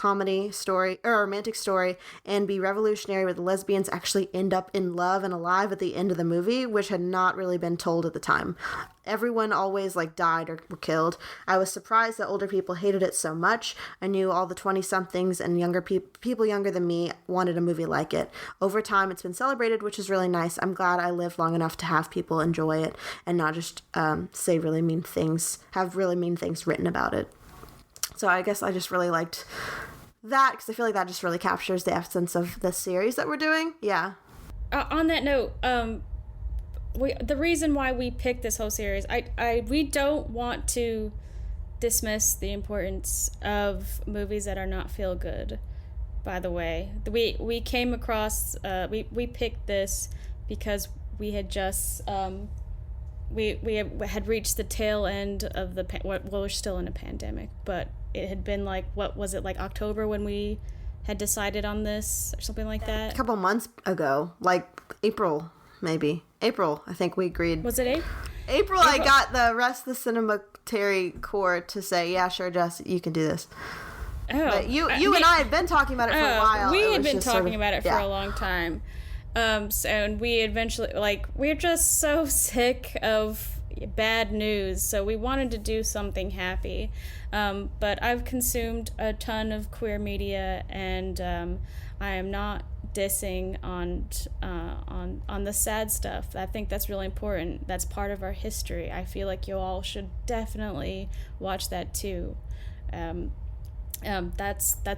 story, and be revolutionary with the lesbians actually end up in love and alive at the end of the movie, which had not really been told at the time. Everyone always died or were killed. I was surprised that older people hated it so much. I knew all the 20-somethings and younger people younger than me wanted a movie like it. Over time, it's been celebrated, which is really nice. I'm glad I lived long enough to have people enjoy it and not just say really mean things, have really mean things written about it. So I guess I just really liked that because I feel like that just really captures the essence of the series that we're doing. Yeah. On that note, the reason why we picked this whole series, we don't want to dismiss the importance of movies that are not feel good. By the way, we came across we picked this because we had just we had reached the tail end of the we're still in a pandemic, but it had been what was it, October when we had decided on this or something like that? A couple months ago, April, maybe. April, I think we agreed. Was it April? April, I got the rest of the Cinematary Corps to say, yeah, sure, Jess, you can do this. Oh. But you and I had been talking about it for a while. We had been talking about it for a long time. And we eventually, we're just so sick of bad news, so we wanted to do something happy. But I've consumed a ton of queer media, and I am not dissing on the sad stuff. I think that's really important. That's part of our history. I feel like you all should definitely watch that too. That's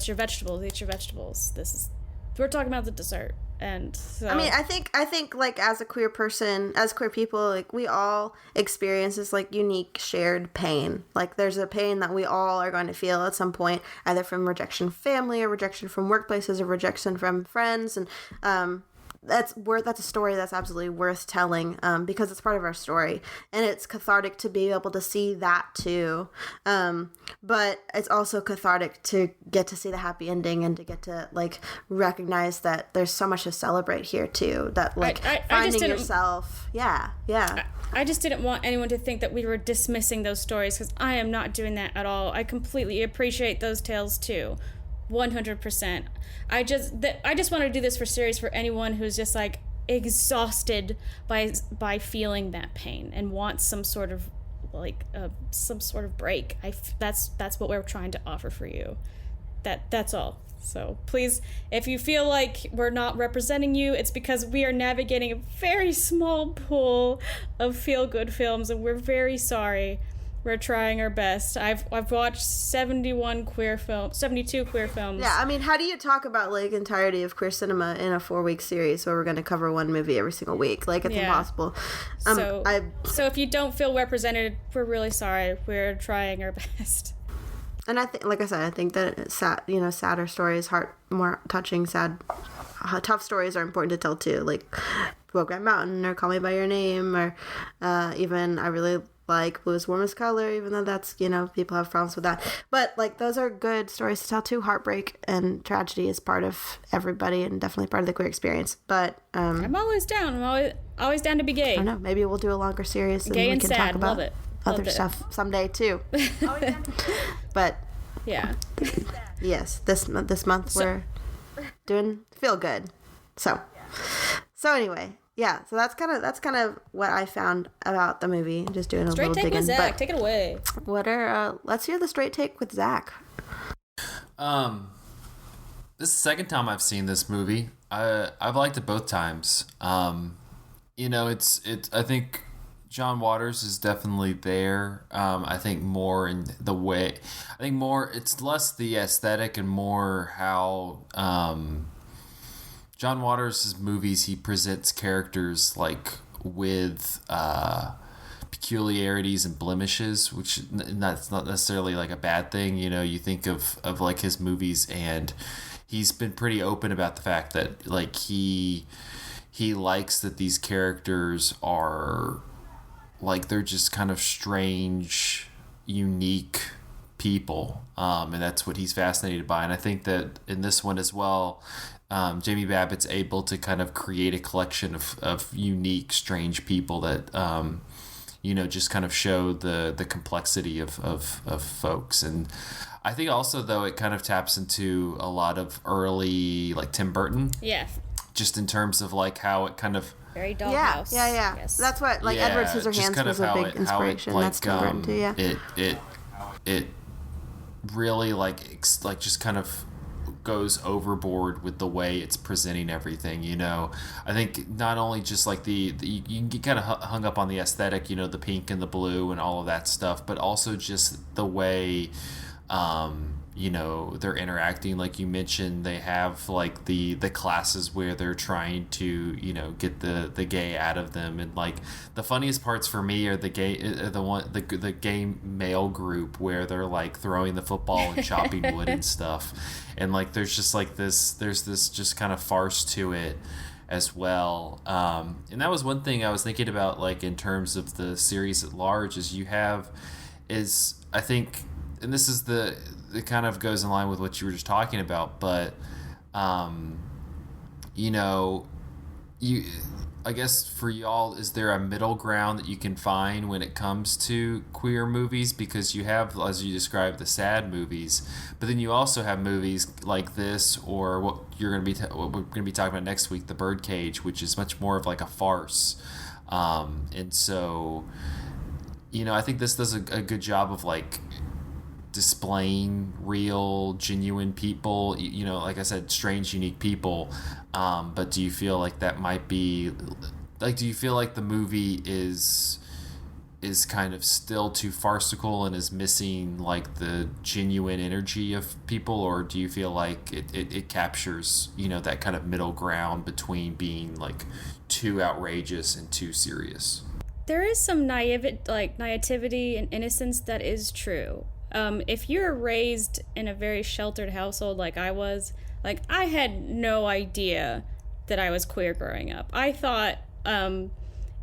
your vegetables. Eat your vegetables. We're talking about the dessert. And so, I mean, I think as a queer person, as queer people, we all experience this unique shared pain. There's a pain that we all are going to feel at some point, either from rejection from family or rejection from workplaces or rejection from friends, and that's a story that's absolutely worth telling, because it's part of our story, and it's cathartic to be able to see that too. But it's also cathartic to get to see the happy ending and to get to recognize that there's so much to celebrate here too. That finding yourself. Yeah. I just didn't want anyone to think that we were dismissing those stories, because I am not doing that at all. I completely appreciate those tales too. 100%. I just want to do this for series for anyone who's just exhausted by feeling that pain and wants some sort of break. That's what we're trying to offer for you. That's all. So please, if you feel like we're not representing you, it's because we are navigating a very small pool of feel-good films, and we're very sorry. We're trying our best. I've watched 72 queer films. Yeah, I mean, how do you talk about entirety of queer cinema in a 4-week series where we're going to cover one movie every single week? It's impossible. So if you don't feel represented, we're really sorry. We're trying our best. And I think, like I said, I think that it's sad, sadder stories, more touching, tough stories are important to tell too. Brokeback Mountain or Call Me by Your Name, or even I really like Blue is Warmest Color, even though that's, people have problems with that. But, like, those are good stories to tell, too. Heartbreak and tragedy is part of everybody and definitely part of the queer experience. But, I'm always down. I'm always down to be gay. I don't know. Maybe we'll do a longer series and Gay we and can sad. talk about Love it. other stuff someday, too. But, yeah. yes, this month we're doing Feel Good. So anyway, yeah, so that's kind of what I found about the movie. Just doing a Straight little take digging. with Zach. But take it away. Let's hear the straight take with Zach. This is the second time I've seen this movie. I've liked it both times. It's I think John Waters is definitely there. I think more in the way. I think more. It's less the aesthetic and more how. John Waters' movies, he presents characters like with peculiarities and blemishes, which that's not necessarily like a bad thing. You think of like his movies, and he's been pretty open about the fact that like he likes that these characters are like they're just kind of strange, unique people, and that's what he's fascinated by. And I think that in this one as well, Jamie Babbitt's able to kind of create a collection of unique, strange people that, just kind of show the complexity of folks. And I think also, though, it kind of taps into a lot of early, like, Tim Burton. Yeah. Just in terms of, like, how it kind of... Very Dollhouse. Yeah. Yes. That's what, like, Edward Scissorhands was a big inspiration. Like, that's Tim Burton, too, yeah. It really, like just kind of goes overboard with the way it's presenting everything. I think not only just like you can get kind of hung up on the aesthetic, the pink and the blue and all of that stuff, but also just the way they're interacting. Like you mentioned, they have like the classes where they're trying to get the gay out of them, and like the funniest parts for me are the gay male group where they're like throwing the football and chopping wood and stuff, and like there's this just kind of farce to it as well. And that was one thing I was thinking about, like in terms of the series at large, I think, and this is it kind of goes in line with what you were just talking about, but I guess for y'all, is there a middle ground that you can find when it comes to queer movies? Because you have, as you described, the sad movies, but then you also have movies like this, or what we're going to be talking about next week, The Birdcage, which is much more of like a farce. And so, I think this does a good job of like displaying real, genuine people, like I said, strange, unique people. But do you feel like that might be like, do you feel like the movie is kind of still too farcical and is missing like the genuine energy of people, or do you feel like it captures that kind of middle ground between like too outrageous and too serious? There is some naivety and innocence that is true. If you're raised in a very sheltered household like I was, like I had no idea that I was queer growing up. I thought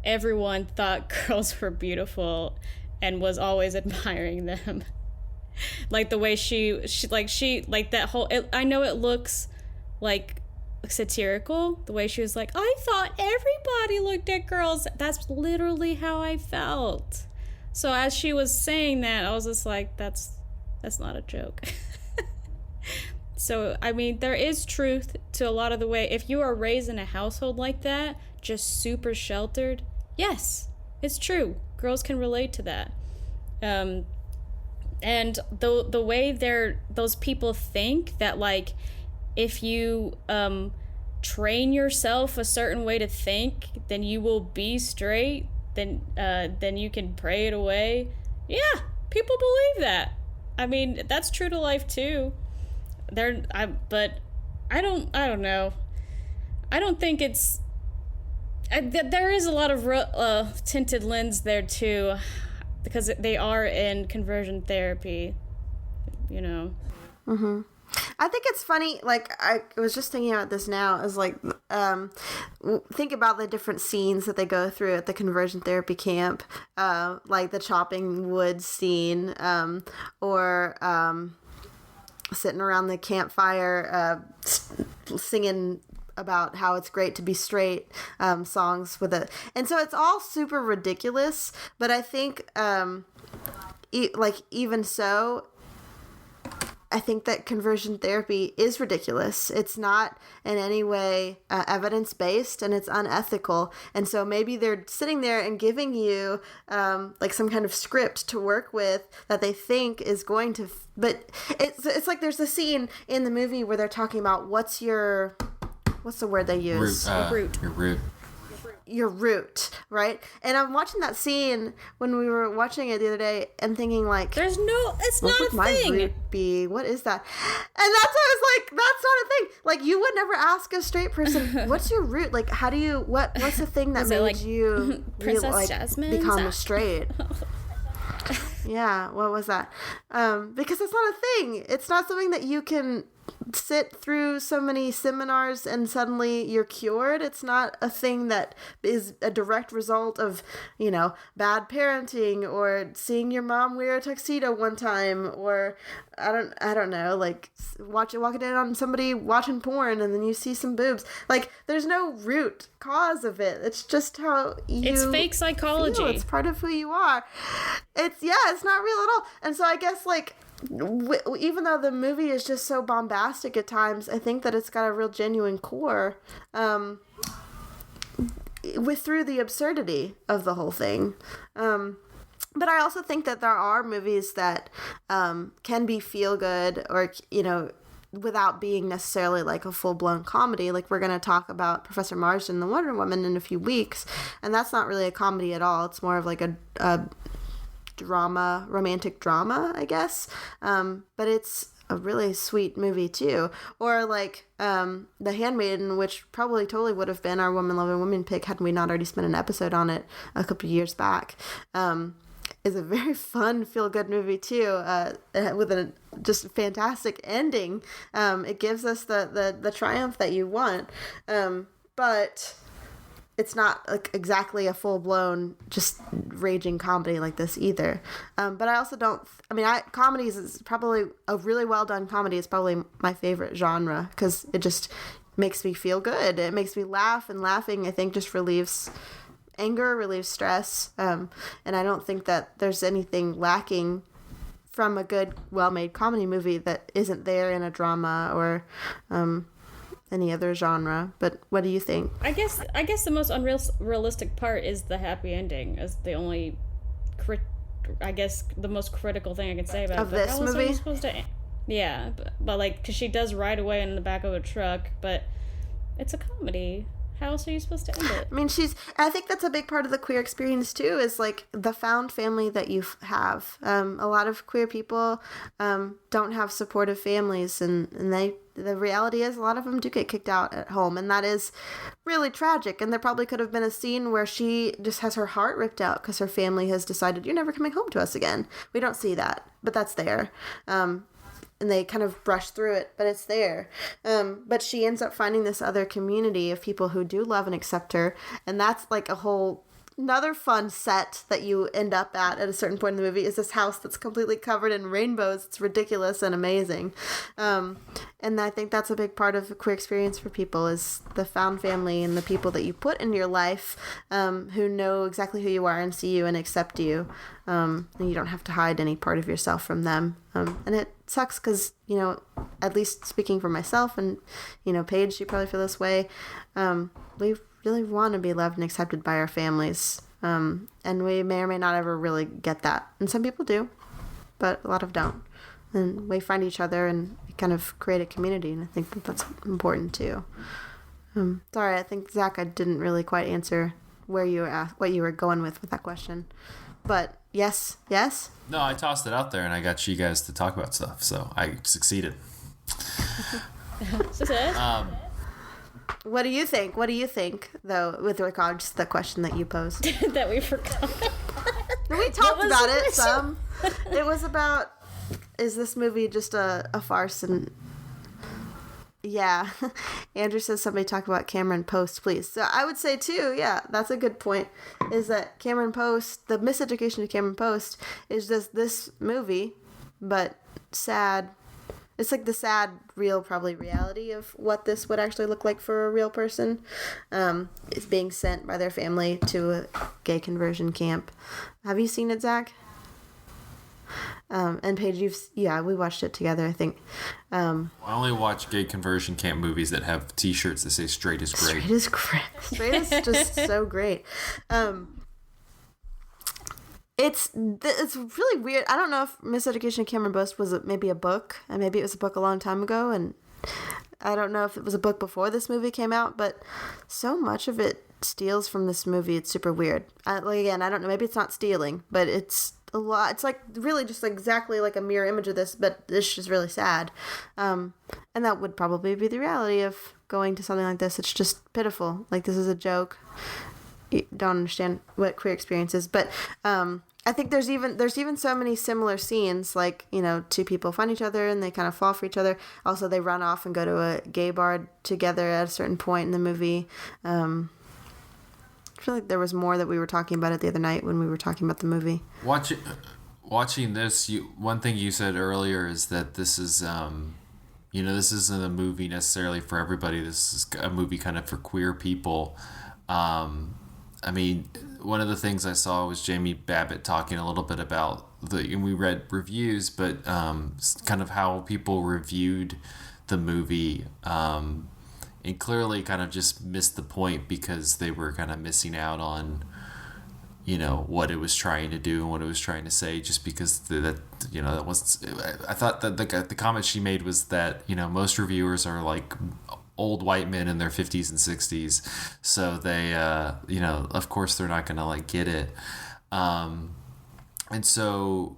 everyone thought girls were beautiful and was always admiring them. Like the way she like that whole, I know it looks like satirical, the way she was like, I thought everybody looked at girls. That's literally how I felt. So as she was saying that, I was just like, that's not a joke. So, I mean, there is truth to a lot of the way, if you are raised in a household like that, just super sheltered, yes, it's true. Girls can relate to that. And the way those people think that, like, if you train yourself a certain way to think, then you will be straight, then you can pray it away. Yeah, people believe that. I mean, that's true to life too. But I don't know. I don't think it's. There is a lot of tinted lens there too, because they are in conversion therapy. Mm-hmm. I think it's funny. Like, I was just thinking about this now. Is like, think about the different scenes that they go through at the conversion therapy camp, like the chopping wood scene, or sitting around the campfire, singing about how it's great to be straight, songs with it. And so it's all super ridiculous, but I think, even so, I think that conversion therapy is ridiculous. It's not in any way evidence-based, and it's unethical. And so maybe they're sitting there and giving you like some kind of script to work with that they think is going to... But it's like there's a scene in the movie where they're talking about what's the word they use? Root. Your root. Your root, right? And I'm watching that scene when we were watching it the other day and thinking like, It's not a my thing. root be? What is that? And that's what I was like, that's not a thing. Like, you would never ask a straight person, what's your root? Like, how do you, what's the thing that made you Princess Jasmine? become straight? Yeah, what was that? Because it's not a thing. It's not something that you can sit through so many seminars and suddenly you're cured. It's not a thing that is a direct result of, bad parenting or seeing your mom wear a tuxedo one time, or I don't know, like walking in on somebody watching porn and then you see some boobs. Like, there's no root cause of it. It's just how you It's fake psychology. feel. It's part of who you are. It's not real at all. And so I guess, like, even though the movie is just so bombastic at times, I think that it's got a real genuine core through the absurdity of the whole thing. But I also think that there are movies that can be feel good, or without being necessarily like a full-blown comedy. Like, we're going to talk about Professor Marsden, the Wonder Woman, in a few weeks, and that's not really a comedy at all. It's more of like a romantic drama, I guess. But it's a really sweet movie too. Or like The Handmaiden, which probably totally would have been our Woman Loving Women pick had we not already spent an episode on it a couple of years back. Is a very fun, feel-good movie too, with a just fantastic ending. It gives us the triumph that you want, but it's not like exactly a full-blown just raging comedy like this either. But I also don't... comedies is probably... A really well-done comedy is probably my favorite genre, because it just makes me feel good. It makes me laugh, and laughing, I think, just relieves anger, relieves stress. And I don't think that there's anything lacking from a good, well-made comedy movie that isn't there in a drama or... any other genre. But what do you think? I guess the most unrealistic part is the happy ending, as the only the most critical thing I can say about of this movie. Are you supposed to, yeah, but like, because she does ride away in the back of a truck, but it's a comedy. How else are you supposed to end it? I think that's a big part of the queer experience too, is like the found family that you have. A lot of queer people don't have supportive families, and the reality is a lot of them do get kicked out at home, and that is really tragic. And there probably could have been a scene where she just has her heart ripped out because her family has decided, you're never coming home to us again. We don't see that, but that's there. And they kind of brush through it, but it's there. But she ends up finding this other community of people who do love and accept her, and that's like another fun set that you end up at a certain point in the movie, is this house that's completely covered in rainbows. It's ridiculous and amazing. And I think that's a big part of the queer experience for people, is the found family and the people that you put in your life, who know exactly who you are and see you and accept you. And you don't have to hide any part of yourself from them. And it sucks because, at least speaking for myself and, Paige, you probably feel this way. We really want to be loved and accepted by our families. And we may or may not ever really get that. And some people do, but a lot of don't. And we find each other and we kind of create a community. And I think that's important too. Sorry, I think, Zach, I didn't really quite answer what you were going with that question. But yes? No, I tossed it out there and I got you guys to talk about stuff, so I succeeded. What do you think, though, with regards to the question that you posed? That we forgot. We talked about it some. It was about, is this movie just a farce? And Yeah. Andrew says somebody talk about Cameron Post, please. So I would say too, yeah, that's a good point, is that Cameron Post, the miseducation of Cameron Post is just this movie, but sad. It's like the sad, real, probably reality of what this would actually look like for a real person. Is being sent by their family to a gay conversion camp. Have you seen it, Zach? And Paige, we watched it together, I think. I only watch gay conversion camp movies that have T-shirts that say "Straight is great." Straight is great. Straight is just so great. It's really weird. I don't know if Miseducation of Cameron Post was maybe a book, and maybe it was a book a long time ago, and I don't know if it was a book before this movie came out, but so much of it steals from this movie. It's super weird. Again, I don't know. Maybe it's not stealing, but it's a lot. It's like really just exactly like a mirror image of this, but it's just really sad. And that would probably be the reality of going to something like this. It's just pitiful. Like, this is a joke. You don't understand what queer experience is, but I think there's even so many similar scenes, like, you know, two people find each other and they kind of fall for each other. Also, they run off and go to a gay bar together at a certain point in the movie. I feel like there was more that we were talking about it the other night when we were talking about the movie. Watching this, one thing you said earlier is that this is, this isn't a movie necessarily for everybody. This is a movie kind of for queer people. I mean, one of the things I saw was Jamie Babbitt talking a little bit about and we read reviews, but kind of how people reviewed the movie, and clearly kind of just missed the point because they were kind of missing out on, you know, what it was trying to do and what it was trying to say, just because that was. I thought that the comment she made was that, you know, most reviewers are like old white men in their 50s and 60s, so they of course they're not gonna like get it, and so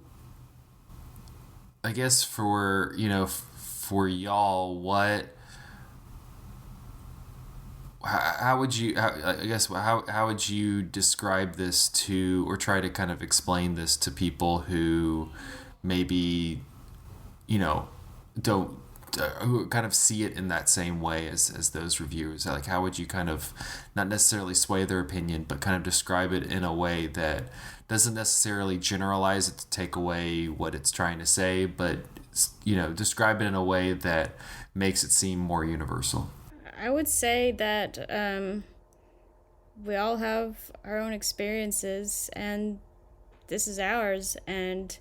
I guess for y'all, how would you describe this to, or try to kind of explain this to people who maybe, you know, don't, who kind of see it in that same way as those reviewers? Like, how would you kind of not necessarily sway their opinion, but kind of describe it in a way that doesn't necessarily generalize it to take away what it's trying to say, but, you know, describe it in a way that makes it seem more universal? I would say that we all have our own experiences, and this is ours, and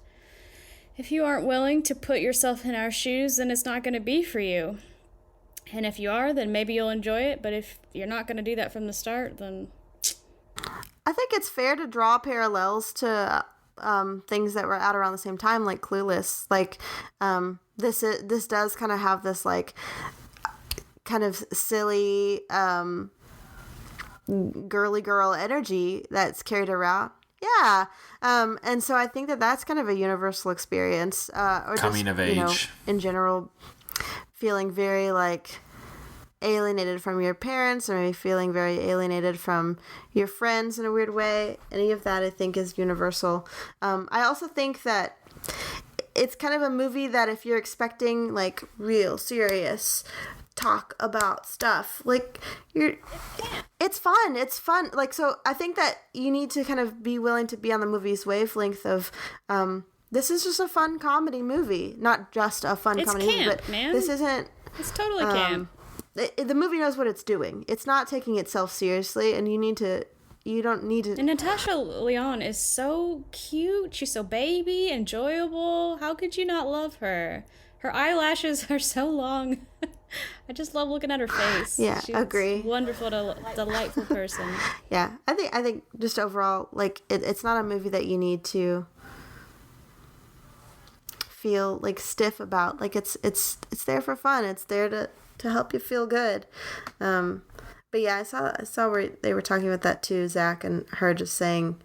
if you aren't willing to put yourself in our shoes, then it's not going to be for you. And if you are, then maybe you'll enjoy it. But if you're not going to do that from the start, then... I think it's fair to draw parallels to things that were out around the same time, like Clueless. Like, this does kind of have this, like, kind of silly, girly girl energy that's carried around. Yeah. And so I think that that's kind of a universal experience. Or coming just, of age. You know, in general, feeling very, like, alienated from your parents, or maybe feeling very alienated from your friends in a weird way. Any of that, I think, is universal. I also think that it's kind of a movie that if you're expecting, like, real serious talk about stuff, like, it's fun, like, so I think that you need to kind of be willing to be on the movie's wavelength of this is just a fun comedy movie, not just a fun comedy camp, movie, but man. this isn't, it's totally camp. The movie knows what it's doing. It's not taking itself seriously, and you don't need to. And Natasha Lyonne is so cute. She's so baby, enjoyable. How could you not love her? Her eyelashes are so long. I just love looking at her face. Yeah, She's agree. Wonderful, delightful person. Yeah, I think just overall, like, it's not a movie that you need to feel like stiff about. Like, it's there for fun. It's there to help you feel good. But yeah, I saw where they were talking about that too, Zach, and her just saying,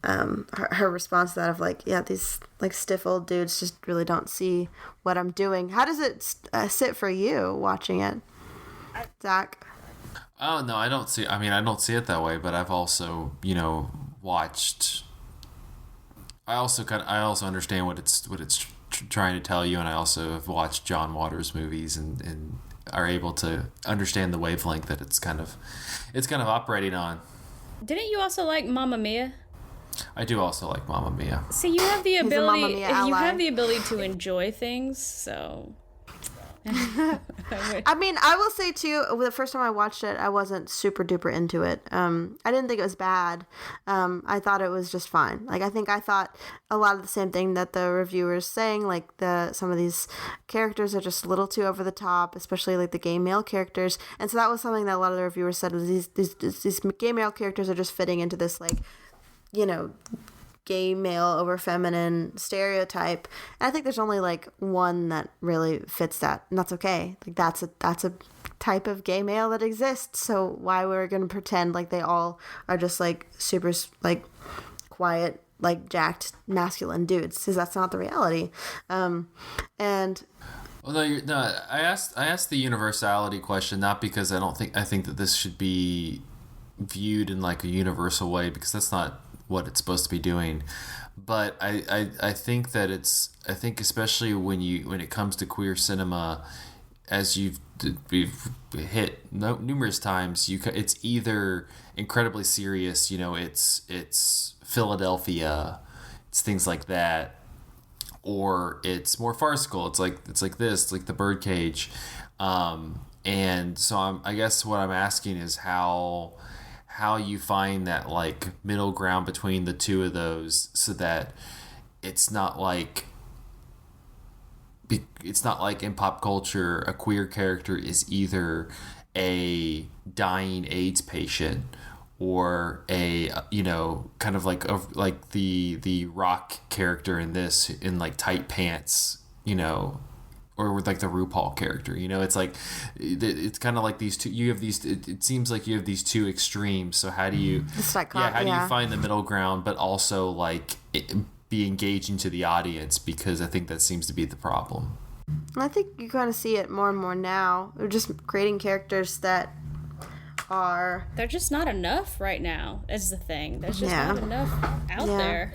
her response to that of, like, yeah, these, like, stiff old dudes just really don't see what I'm doing. How does it sit for you watching it, Zach? Oh, no, I don't see it that way, but I've also, you know, watched. I also understand what it's trying to tell you, and I also have watched John Waters movies and are able to understand the wavelength that it's kind of operating on. Didn't you also like Mamma Mia? I do also like Mamma Mia. See, you have the ability. Mamma Mia You ally. have the ability to enjoy things. So. I mean, I will say too, the first time I watched it, I wasn't super duper into it. I didn't think it was bad. I thought it was just fine. Like, I thought a lot of the same thing that the reviewers saying, like some of these characters are just a little too over the top, especially like the gay male characters. And so that was something that a lot of the reviewers said was these gay male characters are just fitting into this, like, gay male over feminine stereotype. And I think there's only like one that really fits that, and that's okay. Like that's a type of gay male that exists. So why we're gonna pretend like they all are just like super like quiet, like jacked masculine dudes? Because that's not the reality. And Well, I asked the universality question not because I think that this should be viewed in like a universal way, because that's not what it's supposed to be doing. But I think that I think especially when it comes to queer cinema, as we've hit numerous times, it's either incredibly serious, it's Philadelphia, it's things like that, or it's more farcical. It's like this, like The Birdcage, and so I guess what I'm asking is how you find that like middle ground between the two of those, so that it's not like in pop culture a queer character is either a dying AIDS patient or a kind of like the rock character in this, in like tight pants, or with like the RuPaul character, it's like it's kind of like these two. You have these. It seems like you have these two extremes. So how do you? How do you find the middle ground, but also like be engaging to the audience? Because I think that seems to be the problem. I think you kind of see it more and more now. They're just creating characters that are. They're just not enough right now. Is the thing. There's just not enough out there.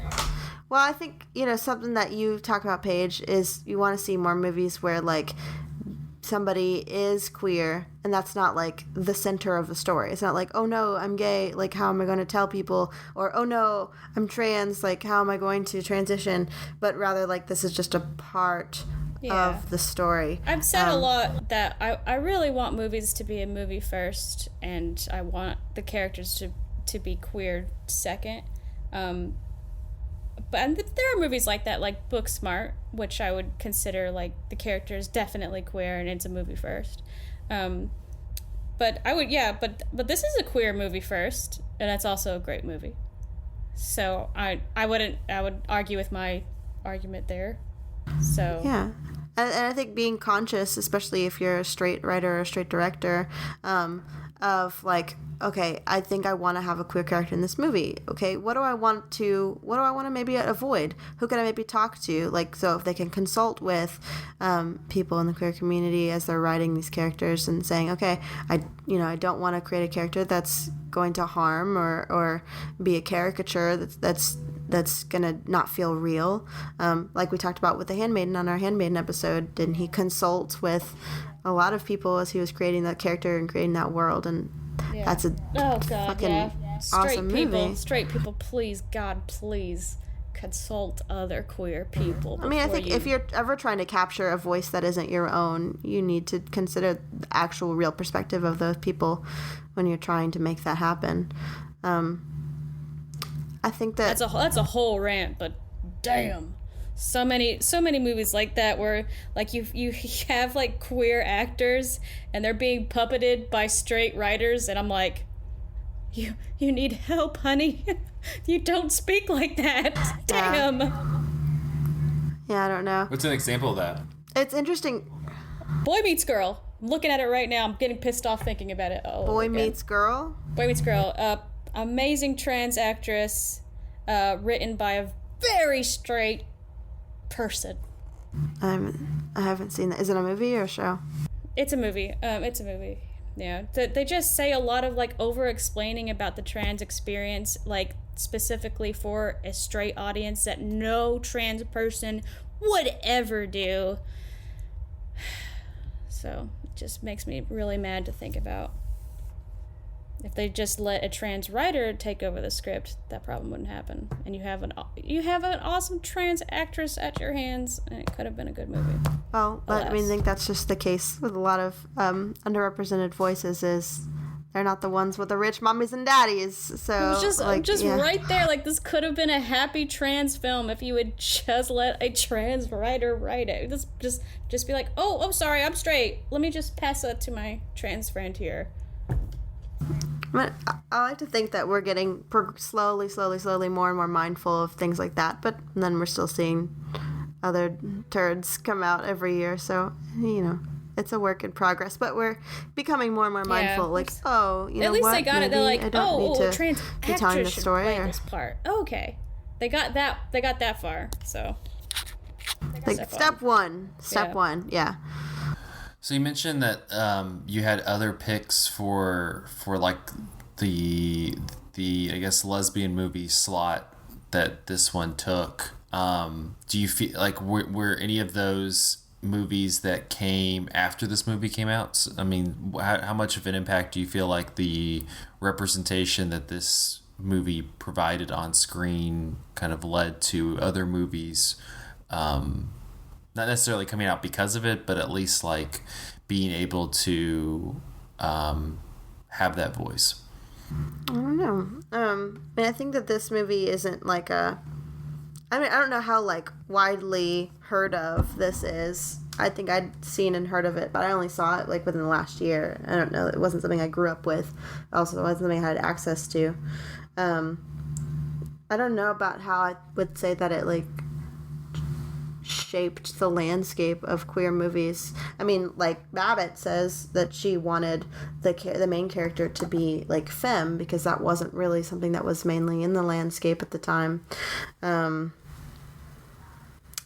Well, I think, something that you talk about, Paige, is you want to see more movies where, like, somebody is queer, and that's not, like, the center of the story. It's not like, oh, no, I'm gay, like, how am I going to tell people? Or, oh, no, I'm trans, like, how am I going to transition? But rather, like, this is just a part of the story. I've said a lot that I really want movies to be a movie first, and I want the characters to be queer second. But there are movies like that, like Booksmart, which I would consider like the character is definitely queer and it's a movie first. But this is a queer movie first, and it's also a great movie. So I would argue with my argument there. So yeah. And I think being conscious, especially if you're a straight writer or a straight director, of like, okay, I think I want to have a queer character in this movie. Okay, what do I want to maybe avoid? Who can I maybe talk to? Like, so if they can consult with people in the queer community as they're writing these characters and saying, okay, I don't want to create a character that's going to harm or be a caricature that's gonna not feel real. Like we talked about with The Handmaiden on our Handmaiden episode, didn't he consult with a lot of people as he was creating that character and creating that world? And that's a fucking awesome movie. Straight people, please, God, please consult other queer people. I mean, I think if you're ever trying to capture a voice that isn't your own, you need to consider the actual real perspective of those people when you're trying to make that happen. I think that's a whole rant, but damn, so many movies like that where like you have like queer actors and they're being puppeted by straight writers, and I'm like, you need help, honey. You don't speak like that. Damn. Yeah, I don't know. What's an example of that? It's interesting. Boy Meets Girl. I'm looking at it right now. I'm getting pissed off thinking about it. Boy Meets Girl. Boy Meets Girl. Amazing trans actress, written by a very straight person. I haven't seen that. Is it a movie or a show? It's a movie. Yeah. They just say a lot of like over explaining about the trans experience, like specifically for a straight audience that no trans person would ever do. So it just makes me really mad to think about. If they just let a trans writer take over the script, that problem wouldn't happen. And you have an awesome trans actress at your hands, and it could have been a good movie. Well, but I think that's just the case with a lot of underrepresented voices. Is they're not the ones with the rich mommies and daddies. So it was just right there. Like, this could have been a happy trans film if you would just let a trans writer write it. Just be like, oh, I'm sorry, I'm straight. Let me just pass that to my trans friend here. I like to think that we're getting slowly more and more mindful of things like that, but then we're still seeing other turds come out every year, so, it's a work in progress, but we're becoming more and more mindful, like, at least what? They got Maybe it. They're like, trans be telling actress the should story, write this part. Oh, okay. They got that far, so. Step one, yeah. So you mentioned that you had other picks for like the I guess lesbian movie slot that this one took. Do you feel like were any of those movies that came after this movie came out? So, I mean, how much of an impact do you feel like the representation that this movie provided on screen kind of led to other movies? Not necessarily coming out because of it, but at least like being able to have that voice. I don't know. I think that this movie isn't like I don't know how like widely heard of this is. I think I'd seen and heard of it, but I only saw it like within the last year. I don't know. It wasn't something I grew up with. Also, it wasn't something I had access to. I don't know about how I would say that it like shaped the landscape of queer movies. I mean, like Babbitt says that she wanted the main character to be like femme because that wasn't really something that was mainly in the landscape at the time.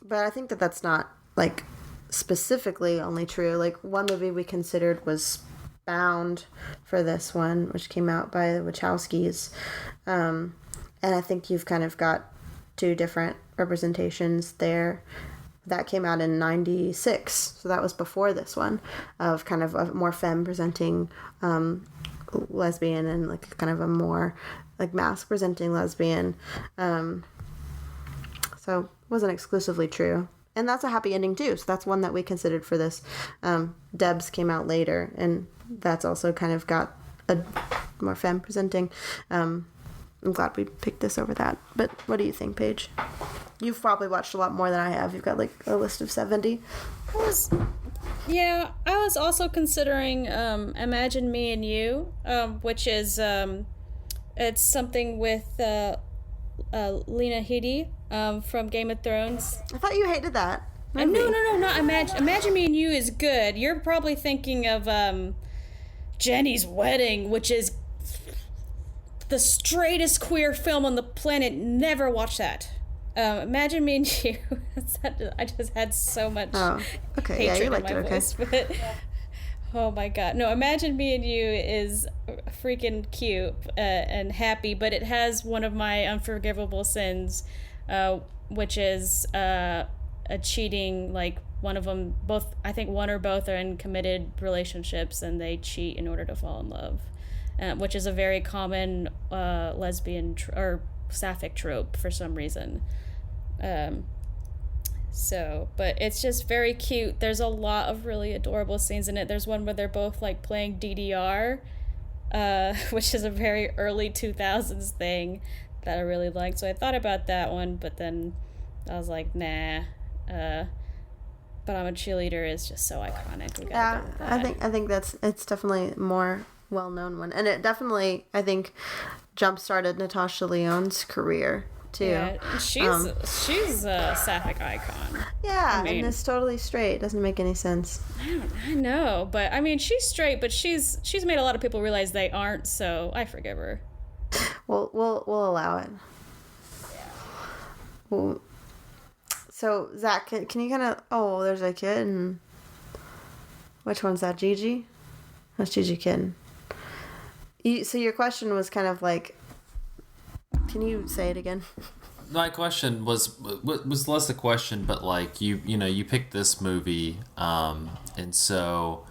But I think that that's not like specifically only true. Like one movie we considered was Bound for this one, which came out by the Wachowskis. And I think you've kind of got two different representations there. That came out in 96, so that was before this one, of kind of a more femme presenting lesbian and like kind of a more like masc presenting lesbian. So it wasn't exclusively true. And that's a happy ending too, so that's one that we considered for this. D.E.B.S came out later, and that's also kind of got a more femme presenting. I'm glad we picked this over that. But what do you think, Paige? You've probably watched a lot more than I have. You've got like a list of 70. I was also considering Imagine Me and You, which is it's something with Lena Headey from Game of Thrones. I thought you hated that movie. No, not Imagine Me and You is good. You're probably thinking of Jenny's Wedding, which is the straightest queer film on the planet. Never watch that. Imagine Me and You. I just had so much hatred in my voice. But, oh my god. No, Imagine Me and You is freaking cute and happy, but it has one of my unforgivable sins, which is a cheating, like one of them, both, I think one or both are in committed relationships and they cheat in order to fall in love, which is a very common lesbian or sapphic trope for some reason. But it's just very cute. There's a lot of really adorable scenes in it. There's one where they're both like playing DDR, which is a very early 2000s thing that I really liked. So I thought about that one, but then I was like, nah. But I'm a Cheerleader is just so iconic. We gotta go with that. I think it's definitely a more well-known one, and it definitely, I think, jump-started Natasha Lyonne's career too. Yeah, she's a sapphic icon. Yeah, and it's totally straight. Doesn't make any sense. I know, but I mean, she's straight, but she's made a lot of people realize they aren't. So I forgive her. We'll allow it. Yeah. Well, so Zach, can you kind of? Oh, there's a kid. And which one's that? Gigi? That's Gigi Kitten. So your question was kind of like, can you say it again? my question was less a question, but like you picked this movie, and so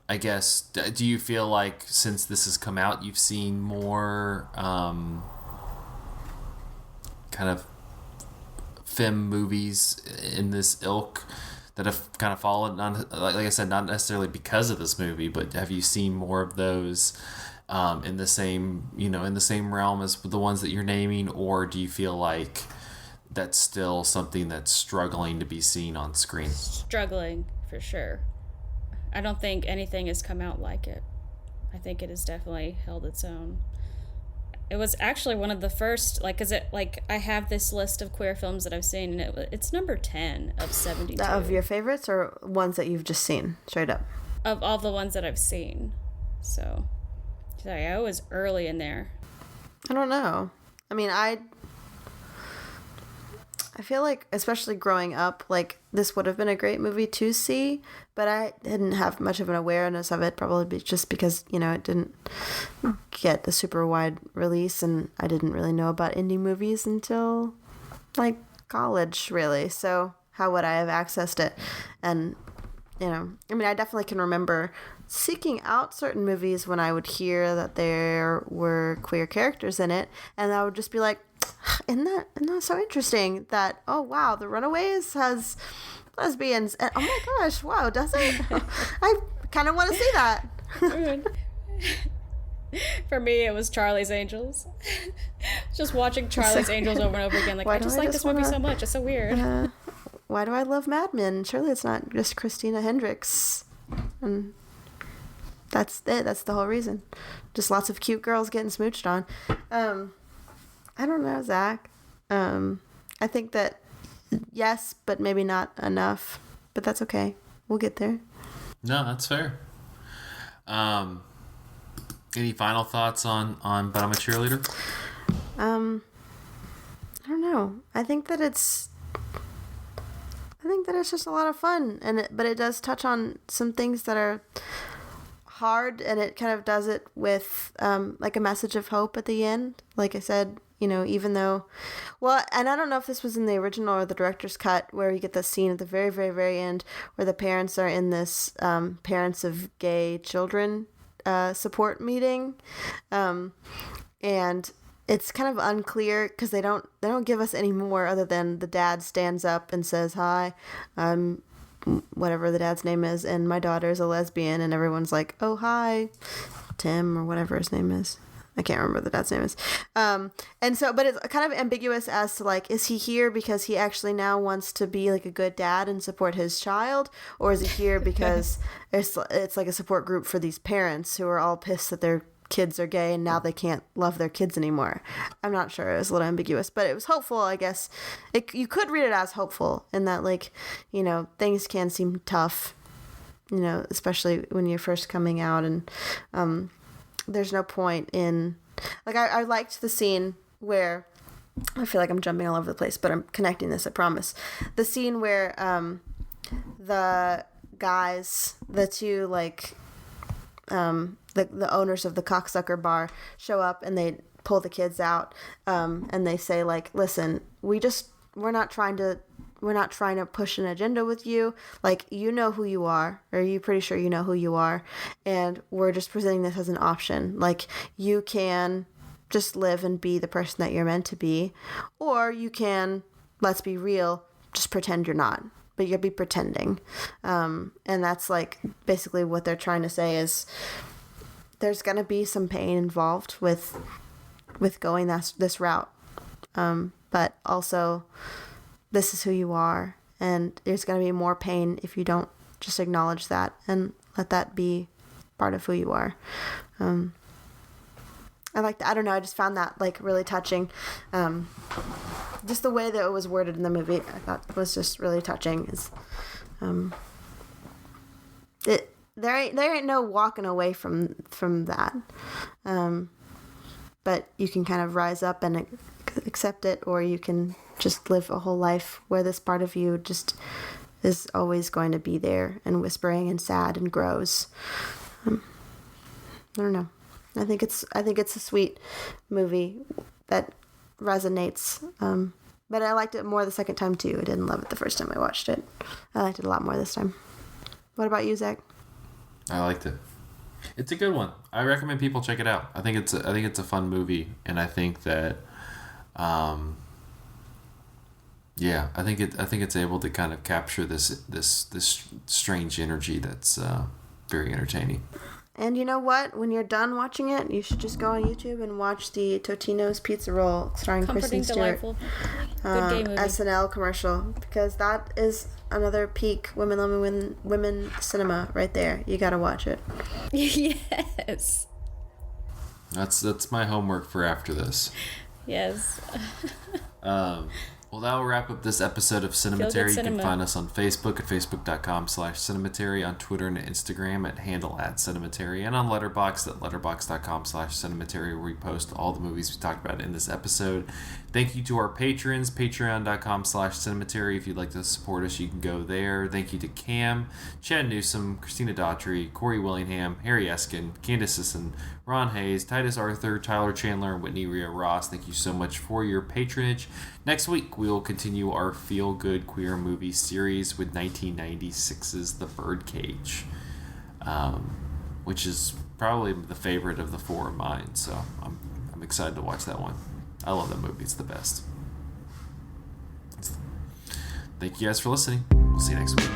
I guess do you feel like since this has come out, you've seen more kind of femme movies in this ilk that have kind of fallen on, like I said, not necessarily because of this movie, but have you seen more of those in the same realm as the ones that you're naming, or do you feel like that's still something that's struggling to be seen on screen? Struggling, for sure. I don't think anything has come out like it. I think it has definitely held its own. It was actually one of the first, I have this list of queer films that I've seen, and it's number 10 of 72. Of your favorites or ones that you've just seen, straight up? Of all the ones that I've seen. So, sorry, I was early in there. I don't know. I mean, I feel like, especially growing up, like, this would have been a great movie to see, but I didn't have much of an awareness of it, probably just because, it didn't get a super wide release, and I didn't really know about indie movies until, like, college, really. So how would I have accessed it? And, I definitely can remember seeking out certain movies when I would hear that there were queer characters in it, and I would just be like, isn't that so interesting that, oh wow, The Runaways has lesbians, and oh my gosh, wow, does it? I kind of want to see that. For me, it was Charlie's Angels. Just watching Charlie's Angels over and over again, like, I just like this movie so much. It's so weird. Why do I love Mad Men? Surely it's not just Christina Hendricks. And that's it. That's the whole reason. Just lots of cute girls getting smooched on. I don't know, Zach. I think that yes, but maybe not enough. But that's okay. We'll get there. No, that's fair. Any final thoughts on But I'm a Cheerleader? I don't know. I think that it's just a lot of fun, but it does touch on some things that are hard, and it kind of does it with like a message of hope at the end. Like I said, even though, well, and I don't know if this was in the original or the director's cut, where you get the scene at the very, very, very end where the parents are in this parents of gay children support meeting, and it's kind of unclear because they don't give us any more other than the dad stands up and says, "Hi, I'm whatever the dad's name is, and my daughter's a lesbian," and everyone's like, "Oh, hi, Tim," or whatever his name is. I can't remember what the dad's name is. And so, but it's kind of ambiguous as to, like, is he here because he actually now wants to be like a good dad and support his child, or is he here because it's like a support group for these parents who are all pissed that their kids are gay and now they can't love their kids anymore? I'm not sure. It was a little ambiguous, but it was hopeful, I guess. You could read it as hopeful in that, like, things can seem tough, especially when you're first coming out, and there's no point in, like, I liked the scene where, I feel like I'm jumping all over the place, but I'm connecting this, I promise. The scene where the guys, the two, like, the owners of the cocksucker bar show up and they pull the kids out, and they say, like, listen, we're not trying to push an agenda with you. Like, you know who you are, or you're pretty sure you know who you are, and we're just presenting this as an option. Like, you can just live and be the person that you're meant to be, or you can, let's be real, just pretend you're not, but you'll be pretending. And that's, like, basically what they're trying to say is there's gonna be some pain involved with going this route, but also this is who you are, and there's going to be more pain if you don't just acknowledge that and let that be part of who you are. I like that. I don't know, I just found that, like, really touching. Just the way that it was worded in the movie, I thought was just really touching. There ain't no walking away from that. But you can kind of rise up and accept it, or you can just live a whole life where this part of you just is always going to be there and whispering and sad and grows. I don't know. I think it's a sweet movie that resonates. But I liked it more the second time too. I didn't love it the first time I watched it. I liked it a lot more this time. What about you, Zach? I liked it. It's a good one. I recommend people check it out. I think it's a fun movie, and I think that, I think it's able to kind of capture this strange energy that's very entertaining. And you know what? When you're done watching it, you should just go on YouTube and watch the Totino's Pizza Roll starring Kristen Stewart. Delightful. Good gay movie. SNL commercial, because that is another peak women cinema right there. You gotta watch it. Yes. That's my homework for after this. Yes. Well, that will wrap up this episode of Cinematary. You can find us on Facebook at facebook.com/Cinematary, on Twitter and Instagram at handle @Cinematary, and on Letterboxd at letterboxd.com/Cinematary, where we post all the movies we talked about in this episode. Thank you to our patrons, patreon.com/Cinematary. If you'd like to support us, you can go there. Thank you to Cam, Chad Newsom, Christina Daughtry, Corey Willingham, Harry Eskin, Candace Sisson, Ron Hayes, Titus Arthur, Tyler Chandler, and Whitney Rhea Ross. Thank you so much for your patronage. Next week, we will continue our feel-good queer movie series with 1996's The Birdcage, which is probably the favorite of the four of mine, so I'm excited to watch that one. I love that movie. It's the best. Thank you guys for listening. We'll see you next week.